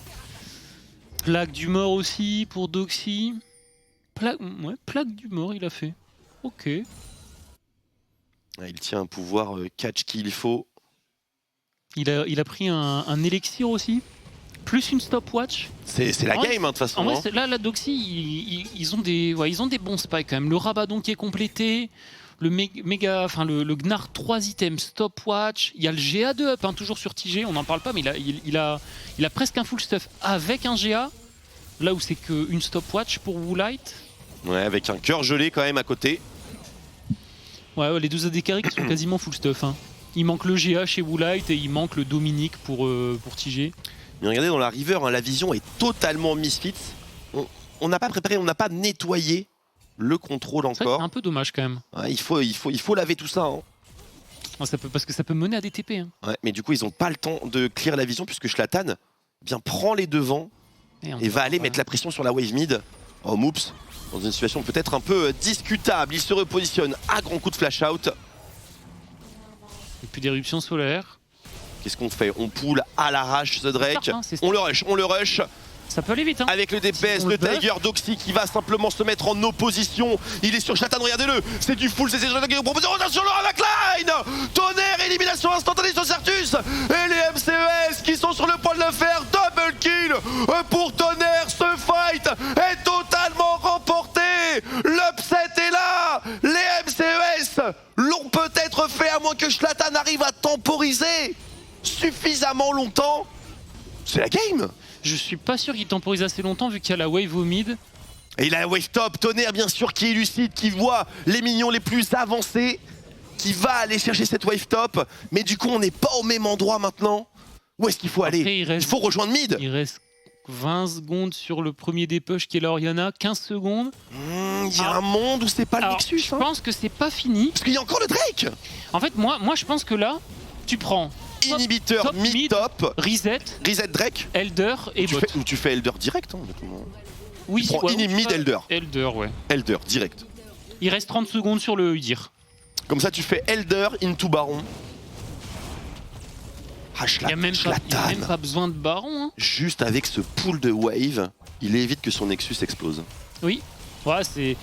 Plaque du mort aussi pour Doxy. Plaque du mort, il a fait. Ok. Il tient un pouvoir catch qu'il faut. Il a pris un élixir aussi. Plus une stopwatch. C'est la game, de toute façon. En vrai, là, la Doxy, ils ont des bons spikes quand même. Le Rabadon qui est complété, le Gnar 3 items, stopwatch. Il y a le GA de up, hein, toujours sur TG, on n'en parle pas, mais il a presque un full stuff avec un GA. Là où c'est qu'une stopwatch pour Woolite. Ouais, avec un cœur gelé quand même à côté. Ouais, les deux ADC qui sont quasiment full stuff. Hein. Il manque le GA chez Woolite et il manque le Dominique pour TG. Mais regardez dans la river, hein, la vision est totalement misfit. On n'a pas préparé, on n'a pas nettoyé le contrôle encore. C'est un peu dommage quand même. Ouais, il faut laver tout ça. Hein. Parce que ça peut mener à des TP. Hein. Ouais, mais du coup, ils n'ont pas le temps de clear la vision puisque Schlatan prend les devants et va aller mettre la pression sur la wave mid. Oh, Moops, dans une situation peut-être un peu discutable. Il se repositionne à grands coups de flash out. Et puis d'éruption solaire. Qu'est-ce qu'on fait? On pull à l'arrache ce Drake. Certain, on le rush. Ça peut aller vite. Hein. Avec le DPS, le Tiger Doxy qui va simplement se mettre en opposition. Il est sur Schlatan, regardez-le. C'est du full, c'est Schlatan qui nous propose. Attention, le Ravacline. Tonnerre, élimination instantanée sur Certus. Et les MCES qui sont sur le point de le faire. Double kill pour Tonnerre. Ce fight est totalement remporté. L'upset est là. Les MCES l'ont peut-être fait à moins que Schlatan arrive à temporiser suffisamment longtemps. C'est la game. Je suis pas sûr qu'il temporise assez longtemps vu qu'il y a la wave au mid. Et il a la wave top, Tonnerre bien sûr qui est lucide, qui voit les minions les plus avancés, qui va aller chercher cette wave top. Mais du coup on n'est pas au même endroit maintenant. Où est-ce qu'il faut aller? Il faut rejoindre mid. Il reste 20 secondes sur le premier des push qui est l'Oriana, 15 secondes. Il y a un monde où c'est pas le Nexus. Je pense que c'est pas fini. Parce qu'il y a encore le Drake. En fait moi je pense que là, tu prends inhibiteur, top, mid, top, reset Drake, Elder et bot. Tu fais Elder direct. Hein, oui, tu prends mid Elder. Elder, ouais. Elder, direct. Il reste 30 secondes sur le Udyr. Comme ça, tu fais Elder into Baron. Ah, il n'y a même pas besoin de Baron. Hein. Juste avec ce pool de wave, il évite que son Nexus explose. Oui, ouais, c'est...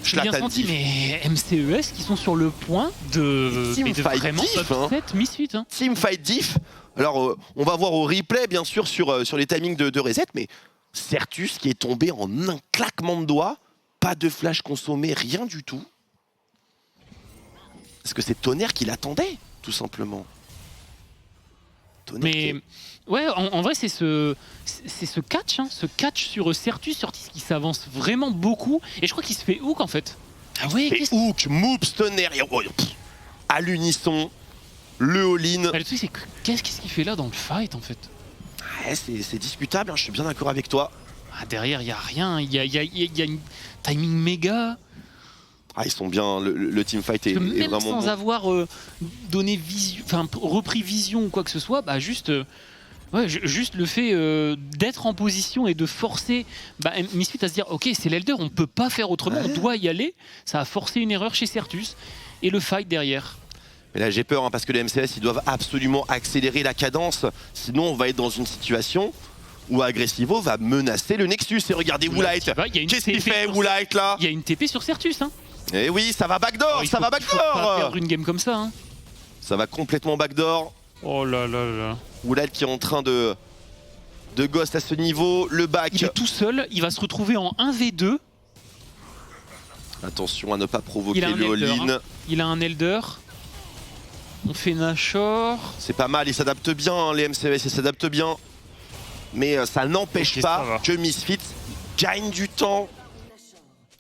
Je l'ai bien senti, mais MCES qui sont sur le point de vraiment upset Misfit. Hein. Teamfight diff. Alors, on va voir au replay, bien sûr, sur les timings de reset, mais Certus qui est tombé en un claquement de doigts, pas de flash consommé, rien du tout. Parce que c'est Tonnerre qui l'attendait, tout simplement. Mais ouais, en vrai, c'est ce catch, hein, ce catch sur Certus qui s'avance vraiment beaucoup. Et je crois qu'il se fait hook en fait. Ah ouais, hook, Moops, Tonnerre, à l'unisson, le all-in. Le truc, c'est qu'est-ce qu'il fait là dans le fight en fait? Ouais, c'est discutable, hein, je suis bien d'accord avec toi. Ah, derrière, il n'y a rien. Il y a une timing méga. Ah, ils sont bien, le teamfight est Même vraiment sans bon. avoir donné repris vision ou quoi que ce soit, bah juste le fait d'être en position et de forcer Misfit à se dire ok, c'est l'Elder, on peut pas faire autrement, on doit y aller. Ça a forcé une erreur chez Certus et le fight derrière. Mais là j'ai peur, hein, parce que les MCS ils doivent absolument accélérer la cadence, sinon on va être dans une situation où Agressivo va menacer le Nexus. Et regardez Woolite, qu'est-ce qu'il fait Woolite là? Il y a une TP sur Certus, hein. Eh oui, ça va backdoor, ça va Faut pas backdoor. perdre une game comme ça, hein. Ça va complètement backdoor. Oh là là là. Woolite qui est en train de ghost à ce niveau, le back. Il est tout seul, il va se retrouver en 1v2. Attention à ne pas provoquer le Elder, all-in. hein. Il a un Elder. On fait Nashor. C'est pas mal, ils s'adaptent bien, hein, les MCS, ils s'adaptent bien. Mais ça n'empêche pas que Misfit gagne du temps.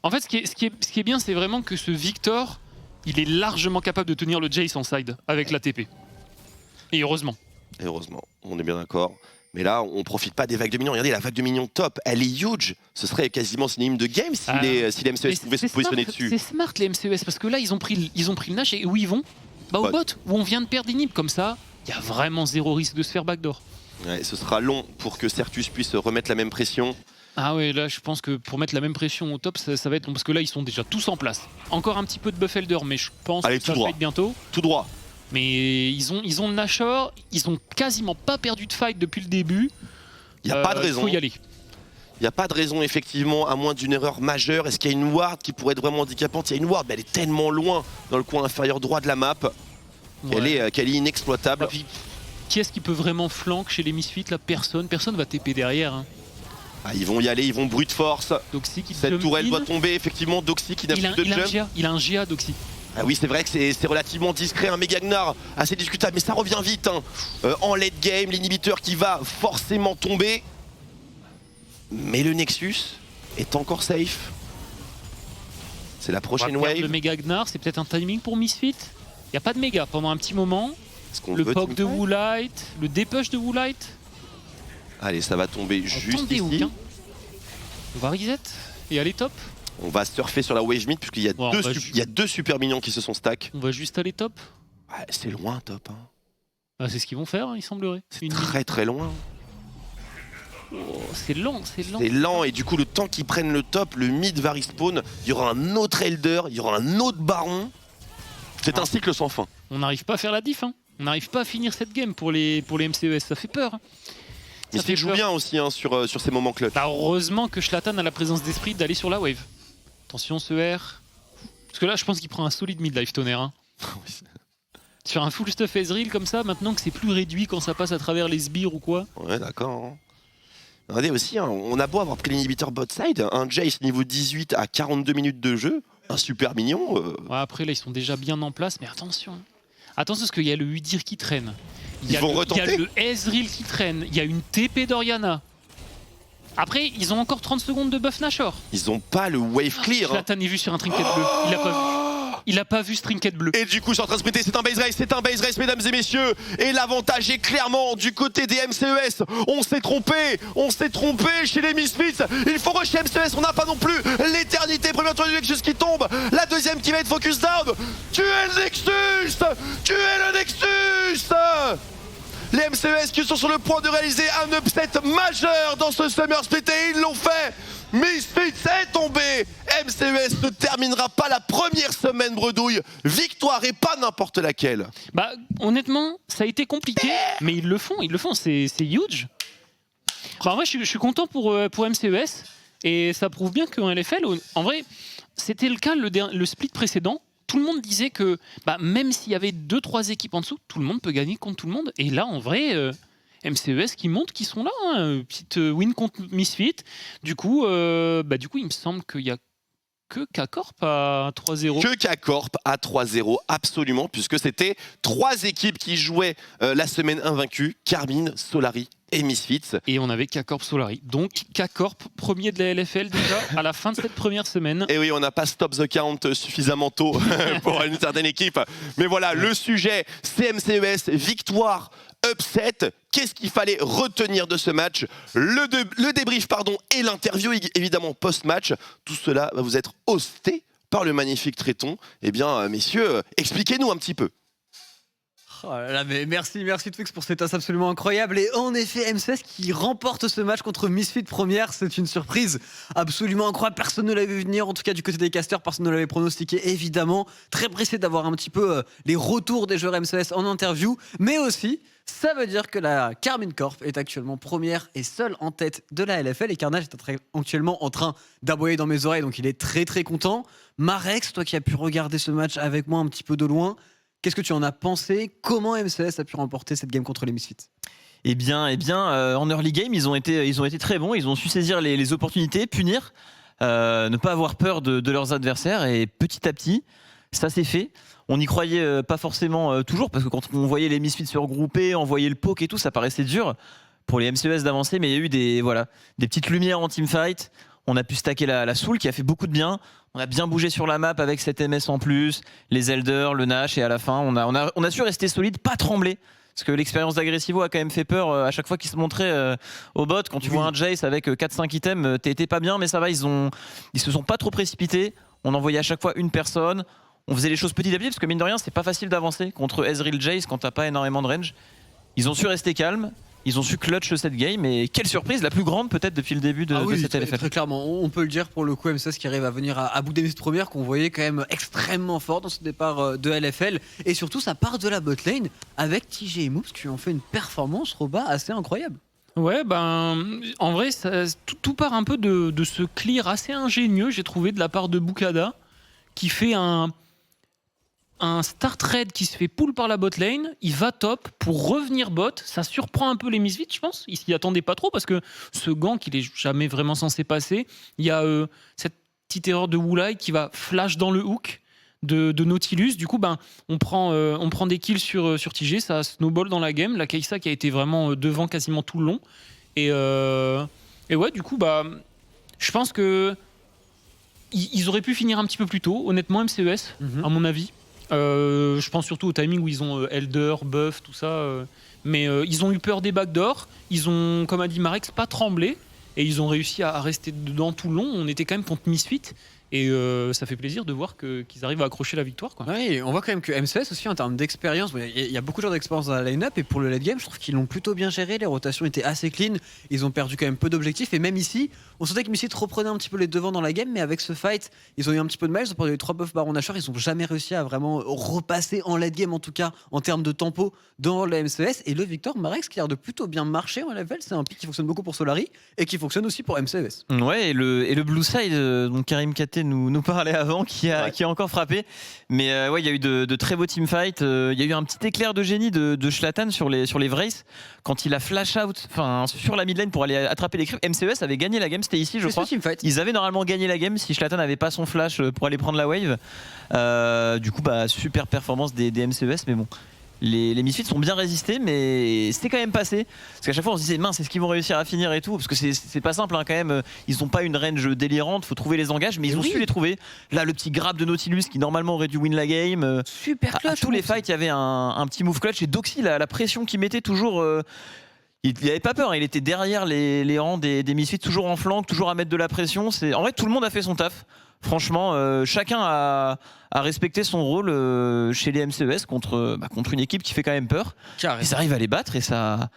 En fait, ce qui est bien, c'est vraiment que ce Victor, il est largement capable de tenir le Jace en side avec la TP. Et heureusement. Et heureusement, on est bien d'accord. Mais là, on profite pas des vagues de minions. Regardez, la vague de minions top, elle est huge. Ce serait quasiment synonyme de game si les MCS pouvaient se positionner dessus. C'est smart les MCES, parce que là, ils ont pris le Nash et où ils vont? Bah au bot, où on vient de perdre Inhib. Comme ça, il y a vraiment zéro risque de se faire backdoor. Ouais, ce sera long pour que Certus puisse remettre la même pression. Ah ouais, là je pense que pour mettre la même pression au top, ça va être long, parce que là ils sont déjà tous en place. Encore un petit peu de buff Elder, mais je pense que ça va être bientôt. Tout droit. Mais ils ont le Nashor, ils ont quasiment pas perdu de fight depuis le début. Il n'y a pas de raison. Faut y aller. Il n'y a pas de raison, effectivement, à moins d'une erreur majeure. Est-ce qu'il y a une ward qui pourrait être vraiment handicapante? Il y a une ward, mais elle est tellement loin dans le coin inférieur droit de la map qu'elle est inexploitable. Puis, qui est-ce qui peut vraiment flank chez les Misfits là? Personne va TP derrière. Hein. Ah, ils vont y aller, ils vont brute force. Doxy qui Cette tourelle doit tomber, effectivement. Doxy qui n'a plus de jump. Il a un GA, Doxy. Ah oui, c'est vrai que c'est relativement discret, un méga Gnar assez discutable, mais ça revient vite. Hein. En late game, l'inhibiteur qui va forcément tomber. Mais le Nexus est encore safe. C'est la prochaine wave. Le méga Gnar, c'est peut-être un timing pour Misfit. Il n'y a pas de méga pendant un petit moment. Le poke de Woolite, le dépush de Woolite. Allez, ça va tomber juste ici. Hook, hein. On va reset et aller top. On va surfer sur la wave mid puisqu'il y a deux super minions qui se sont stack. On va juste aller top. Ouais, c'est loin top. Hein. Ah, c'est ce qu'ils vont faire, hein, il semblerait. C'est très très loin. Oh, c'est lent, c'est lent. C'est lent et du coup le temps qu'ils prennent le top, le mid va respawn. Il y aura un autre Elder, il y aura un autre Baron. C'est un cycle sans fin. On n'arrive pas à faire la diff. Hein. On n'arrive pas à finir cette game pour les MCES. Ça fait peur. Hein. Mais il joue bien aussi hein, sur ces moments clutch. Bah, heureusement que Schlatan a la présence d'esprit d'aller sur la wave. Attention ce R. Parce que là je pense qu'il prend un solide mid-life tonnerre. Hein. Sur un full stuff Ezreal comme ça, maintenant que c'est plus réduit quand ça passe à travers les sbires ou quoi. Ouais d'accord. Hein. Regardez aussi, hein, on a beau avoir pris l'inhibiteur bot side, un Jace niveau 18 à 42 minutes de jeu, un super mignon. Ouais, après là ils sont déjà bien en place, mais attention. Attention parce qu'il y a le Udyr qui traîne. Il y a le Ezreal qui traîne, il y a une TP d'Oriana. Après, ils ont encore 30 secondes de buff Nashor. Ils ont pas le wave clear. Zlatan est vu sur un trinket bleu. Il a pas vu ce trinket bleu. Et du coup, je suis en train de sprinter. C'est un base race, mesdames et messieurs. Et l'avantage est clairement du côté des MCES. On s'est trompé chez les Misfits. Il faut rusher MCES. On n'a pas non plus l'éternité. Première tour du Nexus qui tombe. La deuxième qui va être focus down. Tuez le Nexus. Tuez le Nexus. Les MCES qui sont sur le point de réaliser un upset majeur dans ce Summer Split et ils l'ont fait. Misfits est tombé. MCES ne terminera pas la première semaine bredouille. Victoire et pas n'importe laquelle. Bah honnêtement, ça a été compliqué, mais ils le font, c'est huge. Bah, en vrai, je suis content pour MCES et ça prouve bien qu'en LFL, en vrai, c'était le cas le split précédent. Tout le monde disait que même s'il y avait 2-3 équipes en dessous, tout le monde peut gagner contre tout le monde. Et là, en vrai, MCES qui montrent qu'ils sont là. Hein, petite win contre Misfit. Du coup, il me semble qu'il y a que K-Corp à 3-0. Que K-Corp à 3-0, absolument, puisque c'était 3 équipes qui jouaient la semaine invaincue. Carmine, Solari et Misfits. Et on avait K-Corp Solari. Donc K-Corp, premier de la LFL déjà à la fin de cette première semaine. Et oui, on n'a pas stop the count suffisamment tôt pour une certaine équipe. Mais voilà, le sujet, c'est MCES, victoire upset. Qu'est-ce qu'il fallait retenir de ce match? Le débrief et l'interview évidemment post-match. Tout cela va vous être hosté par le magnifique Tréton. Eh bien, messieurs, expliquez-nous un petit peu. Oh là là, mais merci Twix pour cette tasse absolument incroyable. Et en effet, MCS qui remporte ce match contre Misfit première, c'est une surprise absolument incroyable. Personne ne l'avait vu venir, en tout cas du côté des casters, personne ne l'avait pronostiqué évidemment. Très pressé d'avoir un petit peu les retours des joueurs MCS en interview, mais aussi ça veut dire que la Karmine Corp est actuellement première et seule en tête de la LFL et Carnage est actuellement en train d'aboyer dans mes oreilles, donc il est très très content. Marex, toi qui as pu regarder ce match avec moi un petit peu de loin, qu'est-ce que tu en as pensé? Comment MCS a pu remporter cette game contre les Misfits? Eh bien, en early game, ils ont été très bons. Ils ont su saisir les opportunités, punir, ne pas avoir peur de leurs adversaires. Et petit à petit, ça s'est fait. On n'y croyait pas forcément toujours, parce que quand on voyait les Misfits se regrouper, on voyait le poke et tout, ça paraissait dur pour les MCES d'avancer. Mais il y a eu des petites lumières en teamfight. On a pu stacker la Soul qui a fait beaucoup de bien. On a bien bougé sur la map avec cette MS en plus, les Elders, le Nash, et à la fin, on a su rester solide, pas trembler. Parce que l'expérience d'Aggressivo a quand même fait peur à chaque fois qu'il se montrait au bot. Quand tu vois un Jace avec 4-5 items, t'étais pas bien, mais ça va, ils se sont pas trop précipités. On envoyait à chaque fois une personne. On faisait les choses petit à petit, parce que mine de rien, c'est pas facile d'avancer contre Ezreal Jace quand t'as pas énormément de range. Ils ont su rester calmes. Ils ont su clutch cette game et quelle surprise, la plus grande peut-être depuis le début de cette LFL. Très clairement, on peut le dire pour le coup, MCS qui arrive à venir à bout des Misfits premières qu'on voyait quand même extrêmement fort dans ce départ de LFL et surtout ça part de la botlane avec TJ et Moves qui ont fait une performance Roba assez incroyable. Ouais, en vrai, tout part un peu de ce clear assez ingénieux, j'ai trouvé, de la part de Bukada, qui fait un start raid qui se fait pull par la bot lane, il va top pour revenir bot, ça surprend un peu les Misfits, je pense, ils s'y attendaient pas trop parce que ce gank il est jamais vraiment censé passer. Il y a cette petite erreur de Wulai qui va flash dans le hook de Nautilus, du coup on prend des kills sur TG, ça snowball dans la game, la Kai'Sa qui a été vraiment devant quasiment tout le long et ouais, du coup je pense que ils auraient pu finir un petit peu plus tôt, honnêtement, MCES, à mon avis. Je pense surtout au timing où ils ont Elder, Buff, tout ça. Mais ils ont eu peur des backdoors. Ils ont, comme a dit Marex, pas tremblé. Et ils ont réussi à rester dedans tout le long. On était quand même contre Misfit. Et ça fait plaisir de voir qu'ils arrivent à accrocher la victoire, quoi. Oui, on voit quand même que MCS aussi en termes d'expérience, il y a beaucoup de gens d'expérience dans la line-up et pour le late game, je trouve qu'ils l'ont plutôt bien géré. Les rotations étaient assez clean, ils ont perdu quand même peu d'objectifs et même ici, on sentait que Misfit reprenait un petit peu les devants dans la game, mais avec ce fight, ils ont eu un petit peu de mal. Ils ont perdu les 3 buffs Baron Nashor, ils n'ont jamais réussi à vraiment repasser en late game, en tout cas en termes de tempo dans la MCS. Et le Victor Marex qui a l'air de plutôt bien marcher en level, c'est un pick qui fonctionne beaucoup pour Solari et qui fonctionne aussi pour MCS. Ouais, et le Blue Side, dont Karim Katé nous parlait avant, qui a encore frappé. Mais ouais, il y a eu de très beaux teamfights. Il y a eu un petit éclair de génie de Schlatan sur les Vrace quand il a flash out sur la mid lane pour aller attraper les creeps. MCES avait gagné la game, c'était ici, je crois. Ils avaient normalement gagné la game si Schlatan n'avait pas son flash pour aller prendre la wave. Du coup, super performance des MCES, mais bon. Les Misfits sont bien résistés, mais c'était quand même passé. Parce qu'à chaque fois, on se disait, mince, est-ce qu'ils vont réussir à finir et tout? Parce que c'est pas simple, quand même. Ils n'ont pas une range délirante, faut trouver les engages, mais ils ont su les trouver. Là, le petit grab de Nautilus qui normalement aurait dû win la game. Super clutch. À tous les fights, il y avait un petit move clutch. Et Doxy, la pression qu'il mettait toujours. Il n'avait pas peur, il était derrière les rangs des Misfits, toujours en flanc, toujours à mettre de la pression. En vrai, tout le monde a fait son taf. Franchement, chacun a respecté son rôle chez les MCES contre une équipe qui fait quand même peur. Et ça arrive à les battre et ça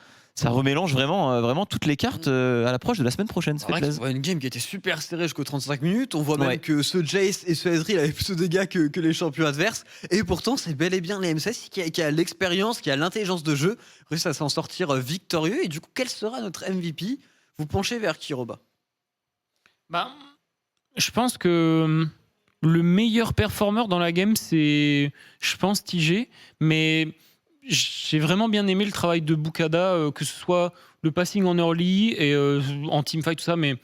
remélange vraiment toutes les cartes à l'approche de la semaine prochaine. Ça fait plaisir. On voit une game qui était super serrée jusqu'aux 35 minutes. On voit même que ce Jace et ce Ezreal avaient plus de dégâts que les champions adverses. Et pourtant, c'est bel et bien les MCS qui a l'expérience, qui a l'intelligence de jeu, réussi à s'en sortir victorieux. Et du coup, quel sera notre MVP? Vous penchez vers qui, Roba? Je pense que le meilleur performeur dans la game, c'est, je pense, TG. Mais j'ai vraiment bien aimé le travail de Bukada, que ce soit le passing en early et en teamfight, tout ça. Mais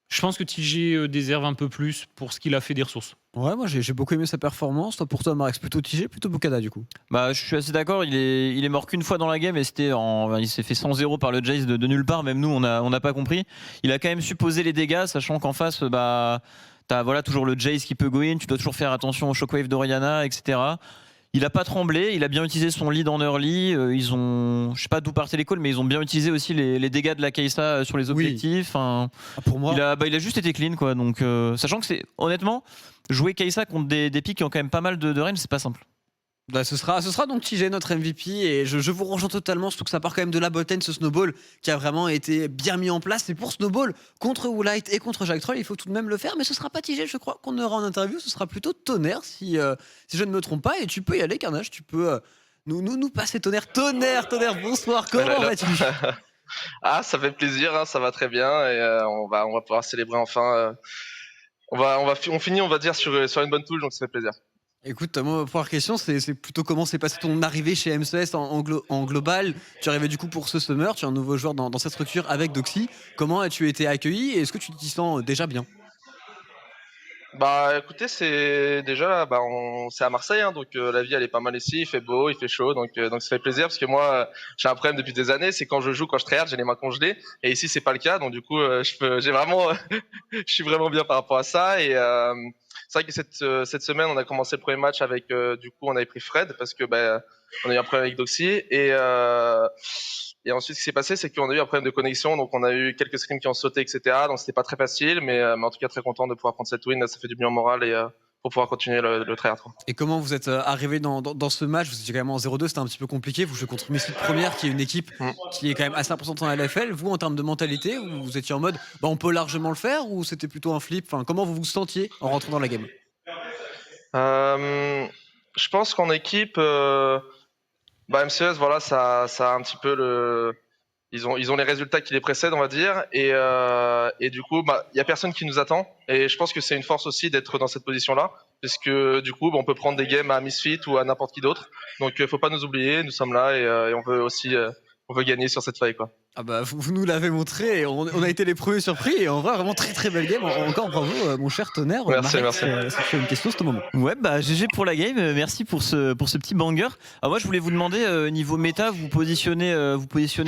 je pense que TG déserve un peu plus pour ce qu'il a fait des ressources. Ouais, moi j'ai beaucoup aimé sa performance. Pour toi, Marex, plutôt TG, plutôt Bukada du coup? Je suis assez d'accord. Il est mort qu'une fois dans la game et il s'est fait 100-0 par le Jace de nulle part. Même nous, on n'a pas compris. Il a quand même su poser les dégâts, sachant qu'en face, t'as toujours le Jace qui peut go in. Tu dois toujours faire attention au Shockwave d'Oriana, etc. il a pas tremblé, il a bien utilisé son lead en early. Ils ont, je sais pas d'où partait les calls, mais ils ont bien utilisé aussi les dégâts de la Kai'Sa sur les objectifs. Enfin, Pour moi, il a juste été clean, quoi. Donc, sachant que c'est honnêtement jouer Kai'Sa contre des pics qui ont quand même pas mal de range, c'est pas simple. bah, ce sera donc TJ notre MVP et je vous rejoins totalement, surtout que ça part quand même de la botlane ce snowball qui a vraiment été bien mis en place. Et pour snowball contre Woolite et contre Jack Troll, il faut tout de même le faire, mais ce sera pas TJ, je crois qu'on aura en interview, ce sera plutôt Tonnerre si je ne me trompe pas. Et tu peux y aller, Carnage, tu peux nous passer Tonnerre, bonsoir, comment vas-tu? Ah, ça fait plaisir, hein, ça va très bien et on va pouvoir célébrer enfin. On finit, on va dire, sur une bonne touche, donc ça fait plaisir. Écoute, moi, première question, c'est plutôt comment s'est passée ton arrivée chez MCS en global. Tu es arrivé du coup pour ce summer, tu es un nouveau joueur dans cette structure avec Doxy. Comment as-tu été accueilli et est-ce que tu t'y sens déjà bien? Bah écoutez, c'est déjà c'est à Marseille, hein, donc la vie elle est pas mal ici, il fait beau, il fait chaud, donc ça fait plaisir parce que moi j'ai un problème depuis des années, c'est quand je tryhard, j'ai les mains congelées et ici c'est pas le cas, donc du coup j'ai vraiment je suis vraiment bien par rapport à ça et c'est vrai que cette semaine on a commencé le premier match avec du coup on avait pris Fred parce que on a eu un problème avec Doxy et ensuite, ce qui s'est passé, c'est qu'on a eu un problème de connexion, donc on a eu quelques scrims qui ont sauté, etc. Donc c'était pas très facile, mais en tout cas très content de pouvoir prendre cette win. Ça fait du bien au moral et pour pouvoir continuer le tryhard. Et comment vous êtes arrivé dans ce match? Vous étiez quand même en 0-2, c'était un petit peu compliqué. Vous jouez contre Misfit Première, qui est une équipe qui est quand même assez importante en LFL. Vous, en termes de mentalité, vous étiez en mode on peut largement le faire ou c'était plutôt un flip? Enfin, comment vous vous sentiez en rentrant dans la game? Je pense qu'en équipe, MCS, voilà, ça a un petit peu ils ont les résultats qui les précèdent, on va dire, et du coup, il y a personne qui nous attend, et je pense que c'est une force aussi d'être dans cette position-là, puisque du coup, on peut prendre des games à Misfit ou à n'importe qui d'autre, donc faut pas nous oublier, nous sommes là et on veut aussi on veut gagner sur cette feuille, quoi. Ah bah vous nous l'avez montré et on a été les premiers surpris et on voit vraiment très très belle game. Encore bravo mon cher Tonnerre. Merci. Si tu as une question, c'est au moment. Ouais, GG pour la game. Merci pour ce petit banger. Alors moi, je voulais vous demander niveau méta, vous positionnez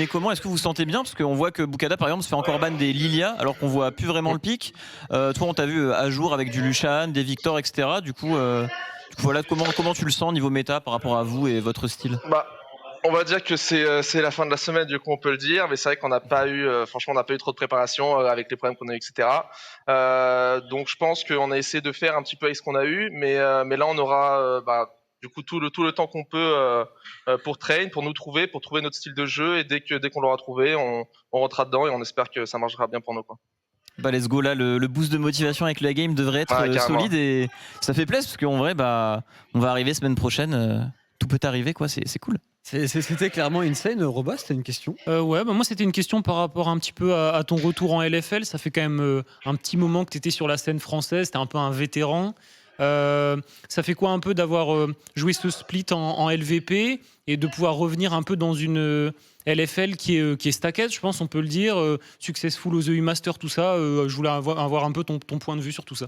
comment? Est-ce que vous vous sentez bien? Parce qu'on voit que Bukada par exemple se fait encore ban des Lilia alors qu'on voit plus vraiment le pic. Toi, on t'a vu à jour avec du Lucian, des Victor, etc. Du coup, voilà, comment tu le sens niveau méta par rapport à vous et votre style? On va dire que c'est la fin de la semaine, du coup on peut le dire, mais c'est vrai qu'on n'a pas eu, franchement on n'a pas eu trop de préparation avec les problèmes qu'on a eu, etc. Donc je pense qu'on a essayé de faire un petit peu avec ce qu'on a eu, mais là on aura du coup tout le temps qu'on peut pour train, pour nous trouver, pour trouver notre style de jeu, et dès qu'on l'aura trouvé, on rentrera dedans et on espère que ça marchera bien pour nous, quoi. Let's go, là le boost de motivation avec la game devrait être solide et ça fait plaisir parce qu'en vrai on va arriver semaine prochaine, tout peut arriver, quoi, c'est cool. C'était clairement insane. Roba, c'était une question. Ouais, moi c'était une question par rapport un petit peu à ton retour en LFL. Ça fait quand même un petit moment que tu étais sur la scène française, tu es un peu un vétéran. Ça fait quoi un peu d'avoir joué ce split en LVP et de pouvoir revenir un peu dans une LFL qui est stacked, je pense on peut le dire, successful aux EU Master, tout ça. Je voulais avoir un peu ton point de vue sur tout ça.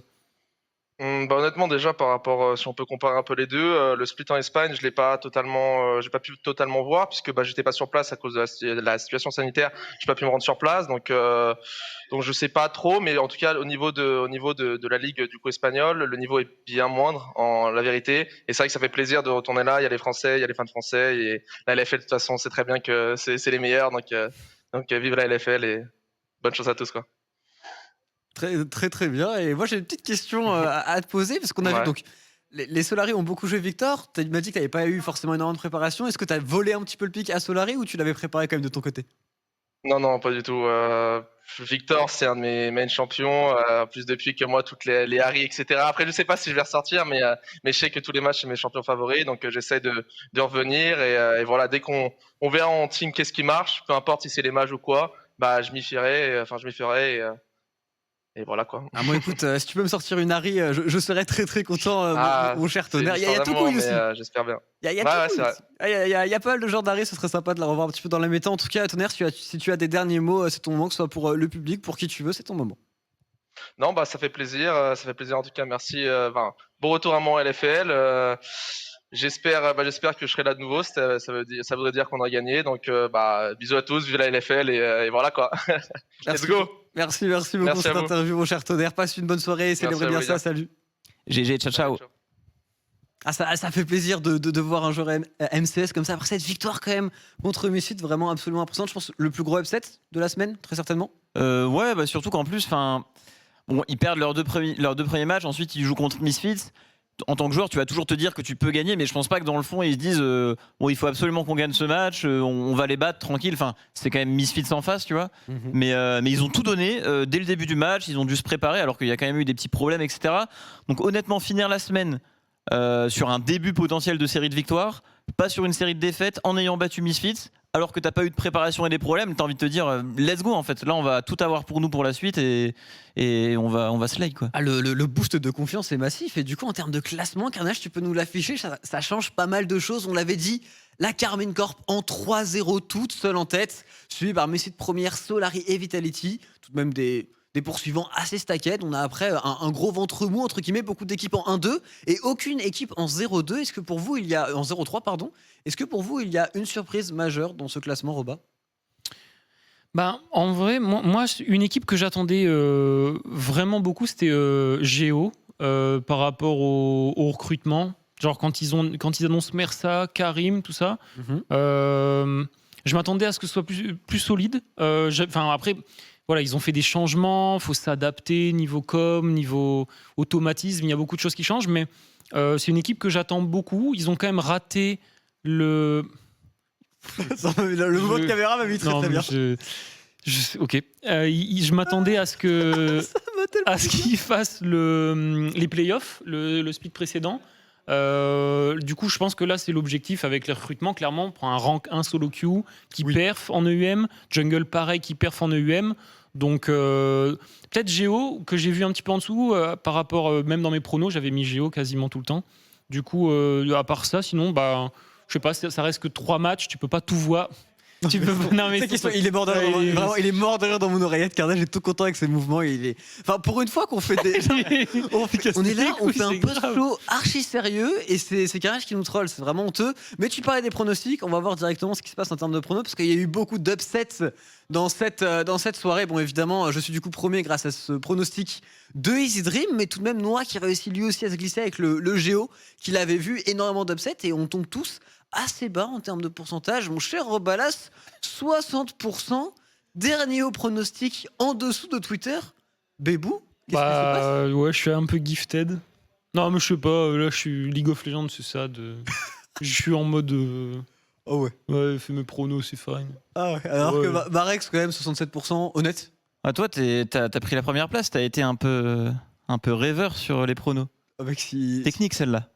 Honnêtement, déjà par rapport, si on peut comparer un peu les deux, le split en Espagne, je l'ai pas totalement, j'ai pas pu totalement voir puisque j'étais pas sur place à cause de la situation sanitaire. J'ai pas pu me rendre sur place, donc je sais pas trop, mais en tout cas au niveau de la ligue du coup espagnole, le niveau est bien moindre en la vérité. Et c'est vrai que ça fait plaisir de retourner là. Il y a les Français, il y a les fans français et la LFL de toute façon, c'est très bien que c'est les meilleurs, donc vive la LFL et bonne chance à tous, quoi. Très très très bien. Et moi j'ai une petite question à te poser parce qu'on a vu donc les Solari ont beaucoup joué Victor. Tu m'as dit que tu n'avais pas eu forcément énormément de préparation. Est-ce que tu as volé un petit peu le pic à Solari ou tu l'avais préparé quand même de ton côté? Non, pas du tout. Victor, c'est un de mes main champions. En plus, depuis que moi, toutes les Harry, etc. Après, je sais pas si je vais ressortir, mais je sais que tous les matchs, c'est mes champions favoris. Donc, j'essaie de revenir. Et voilà, dès qu'on verra en team qu'est-ce qui marche, peu importe si c'est les mages ou quoi, je m'y ferai. Et voilà, quoi. Ah, moi, écoute, si tu peux me sortir une Harry, je serais très très content, mon cher Tonnerre. Il y a tout couille aussi. J'espère bien. Il y a pas mal de genres d'Harry, ce serait sympa de la revoir un petit peu dans la méta. En tout cas, Tonnerre, si tu as des derniers mots, c'est ton moment, que ce soit pour le public, pour qui tu veux, c'est ton moment. Non, ça fait plaisir. Ça fait plaisir en tout cas. Merci. Bon retour à mon LFL. J'espère que je serai là de nouveau. Ça voudrait dire qu'on a gagné. Donc, bisous à tous, vive la LFL et voilà, quoi. Let's go. Merci beaucoup pour cette interview, mon cher Tonnerre. Passe une bonne soirée et célébrez bien ça. Salut. GG, ciao. Ah, ça fait plaisir de voir un joueur MCS comme ça après cette victoire quand même contre Misfits, vraiment absolument impressionnante. Je pense le plus gros upset de la semaine, très certainement. Ouais, bah surtout qu'en plus, bon, ils perdent leurs deux premiers matchs, ensuite ils jouent contre Misfits. En tant que joueur, tu vas toujours te dire que tu peux gagner, mais je pense pas que dans le fond ils se disent bon, il faut absolument qu'on gagne ce match, on va les battre tranquille. Enfin, c'est quand même Misfits en face, tu vois. Mais ils ont tout donné dès le début du match, ils ont dû se préparer alors qu'il y a quand même eu des petits problèmes, etc. Donc honnêtement, finir la semaine sur un début potentiel de série de victoires, pas sur une série de défaites en ayant battu Misfits, alors que t'as pas eu de préparation et des problèmes, t'as envie de te dire let's go en fait. Là on va tout avoir pour nous pour la suite et on va slay quoi. Ah, le boost de confiance est massif et du coup en termes de classement, Carnage, tu peux nous l'afficher, ça change pas mal de choses. On l'avait dit, la Karmine Corp en 3-0 toute seule en tête, suivi par Misfits première, Solari et Vitality, tout de même des poursuivants assez stacked. On a après un gros ventre mou entre guillemets, beaucoup d'équipes en 1-2 et aucune équipe en 0-2. Est-ce que pour vous il y a en 0-3 pardon. Est-ce que pour vous il y a une surprise majeure dans ce classement, Roba? Ben, en vrai, moi, une équipe que j'attendais vraiment beaucoup, c'était Géo par rapport au recrutement. Genre quand ils annoncent Mersa, Karim, tout ça. Je m'attendais à ce que ce soit plus solide. Après, voilà, ils ont fait des changements, il faut s'adapter niveau com, niveau automatisme, il y a beaucoup de choses qui changent, mais c'est une équipe que j'attends beaucoup. Ils ont quand même raté le mouvement de caméra m'a mis très bien. Ok. Je m'attendais à ce qu'ils fassent les playoffs, le split précédent. Du coup, je pense que là, c'est l'objectif avec les recrutements. Clairement, on prend un rank 1 solo queue qui perf en EUM, Jungle pareil qui perf en EUM. Donc, peut-être Géo, que j'ai vu un petit peu en dessous, par rapport, même dans mes pronos, j'avais mis Géo quasiment tout le temps. Du coup, à part ça, sinon, bah, je sais pas, ça reste que 3 matchs, tu peux pas tout voir. Tu peux... Non, mais il est mort de rire. Vraiment, il est mort de rire dans mon oreillette. Carnage est tout content avec ses mouvements. Enfin, pour une fois qu'on fait des. on est là, on fait un post-show archi sérieux et c'est Carnage qui nous troll. C'est vraiment honteux. Mais tu parlais des pronostics. On va voir directement ce qui se passe en termes de pronos parce qu'il y a eu beaucoup d'upsets dans cette soirée. Bon, évidemment, je suis du coup premier grâce à ce pronostic de Easy Dream, mais tout de même Noah qui réussit lui aussi à se glisser avec le Géo qu'il avait vu énormément d'upsets et on tombe tous assez bas en termes de pourcentage. Mon cher Robalas, 60%. Dernier au pronostic en dessous de Twitter. Bébou, qu'est-ce qui se passe? Ouais, je suis un peu gifted. Non, mais je sais pas, là je suis League of Legends, c'est ça. Je suis en mode. Oh ouais. Ouais, fais mes pronos, c'est fine. Ah ouais, alors que Marex, quand même, 67%, honnête. Ah, toi, t'as pris la première place, t'as été un peu rêveur sur les pronos. Avec Technique celle-là.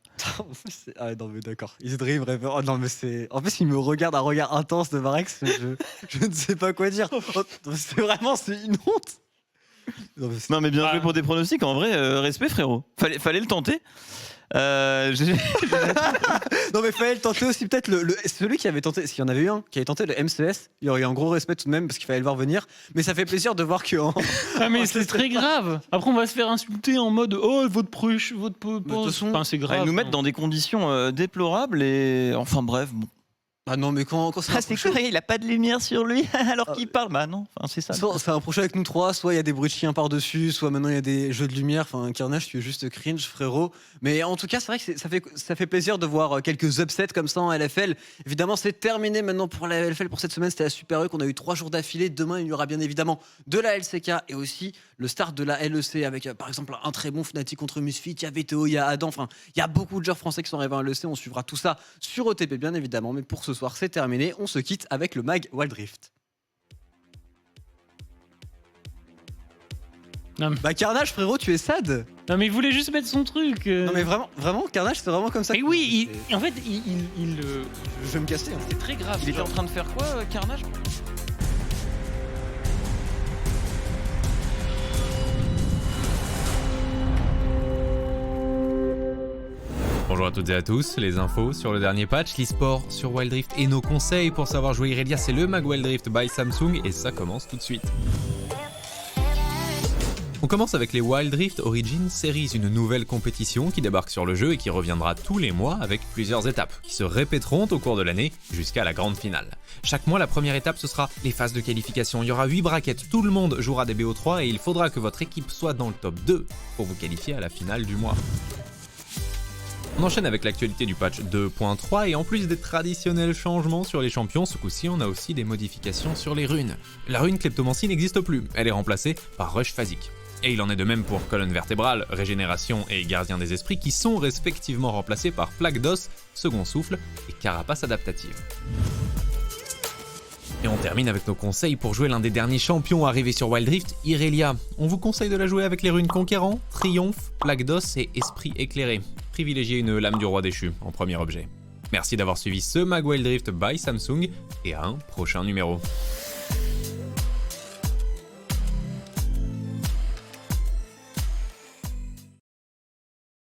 Ah non mais d'accord, Easy Dream, rêveur. Oh non mais c'est... En plus il me regarde un regard intense de Marex, je ne sais pas quoi dire. C'est une honte. Non mais bien joué pour des pronostics, en vrai, respect frérot. Fallait le tenter. Non mais fallait le tenter aussi peut-être celui qui avait tenté, s'il y en avait eu un qui avait tenté le MCS, il y aurait eu un gros respect tout de même parce qu'il fallait le voir venir, mais ça fait plaisir de voir que ah mais c'est très grave. Après on va se faire insulter en mode oh votre pruche, votre enfin, c'est grave. Ils nous mettent dans des conditions déplorables et enfin bref bon. Ah non mais quand ça c'est quoi, il a pas de lumière sur lui alors qu'il parle. Bah non, enfin, c'est ça. Soit c'est un projet avec nous trois, soit il y a des bruits de chiens par-dessus, soit maintenant il y a des jeux de lumière. Enfin Carnage, tu es juste cringe frérot. Mais en tout cas, c'est vrai que ça fait plaisir de voir quelques upsets comme ça en LFL. Évidemment, c'est terminé maintenant pour la LFL pour cette semaine. C'était la Super E qu'on a eu 3 jours d'affilée. Demain, il y aura bien évidemment de la LCK et aussi le start de la LEC avec par exemple un très bon Fnatic contre Misfits. Il y a VTO, il y a Adam. Enfin, il y a beaucoup de joueurs français qui sont arrivés en LEC. On suivra tout ça sur OTP bien évidemment. Mais pour ce soir, c'est terminé. On se quitte avec le mag Wild Rift. Bah Carnage frérot, tu es sad. Non mais il voulait juste mettre son truc. Non mais vraiment Carnage c'est vraiment comme ça. Mais oui, en fait je vais me casser. Hein. C'est très grave. Il était en train de faire quoi Carnage? Bonjour à toutes et à tous, les infos sur le dernier patch, l'e-sport sur Wild Rift et nos conseils pour savoir jouer Irelia, c'est le mag Wild Rift by Samsung et ça commence tout de suite. On commence avec les Wild Rift Origin Series, une nouvelle compétition qui débarque sur le jeu et qui reviendra tous les mois avec plusieurs étapes, qui se répéteront au cours de l'année jusqu'à la grande finale. Chaque mois, la première étape, ce sera les phases de qualification. Il y aura 8 brackets, tout le monde jouera des BO3 et il faudra que votre équipe soit dans le top 2 pour vous qualifier à la finale du mois. On enchaîne avec l'actualité du patch 2.3 et en plus des traditionnels changements sur les champions, ce coup-ci on a aussi des modifications sur les runes. La rune Kleptomancie n'existe plus, elle est remplacée par Rush Phasique. Et il en est de même pour Colonne Vertébrale, Régénération et Gardien des Esprits qui sont respectivement remplacés par Plaque d'Os, Second Souffle et Carapace Adaptative. Et on termine avec nos conseils pour jouer l'un des derniers champions arrivés sur Wild Rift, Irelia. On vous conseille de la jouer avec les runes Conquérant, Triomphe, Plaque d'Os et Esprit Éclairé. Privilégiez une lame du roi déchu en premier objet. Merci d'avoir suivi ce Mag Wild Rift by Samsung et à un prochain numéro.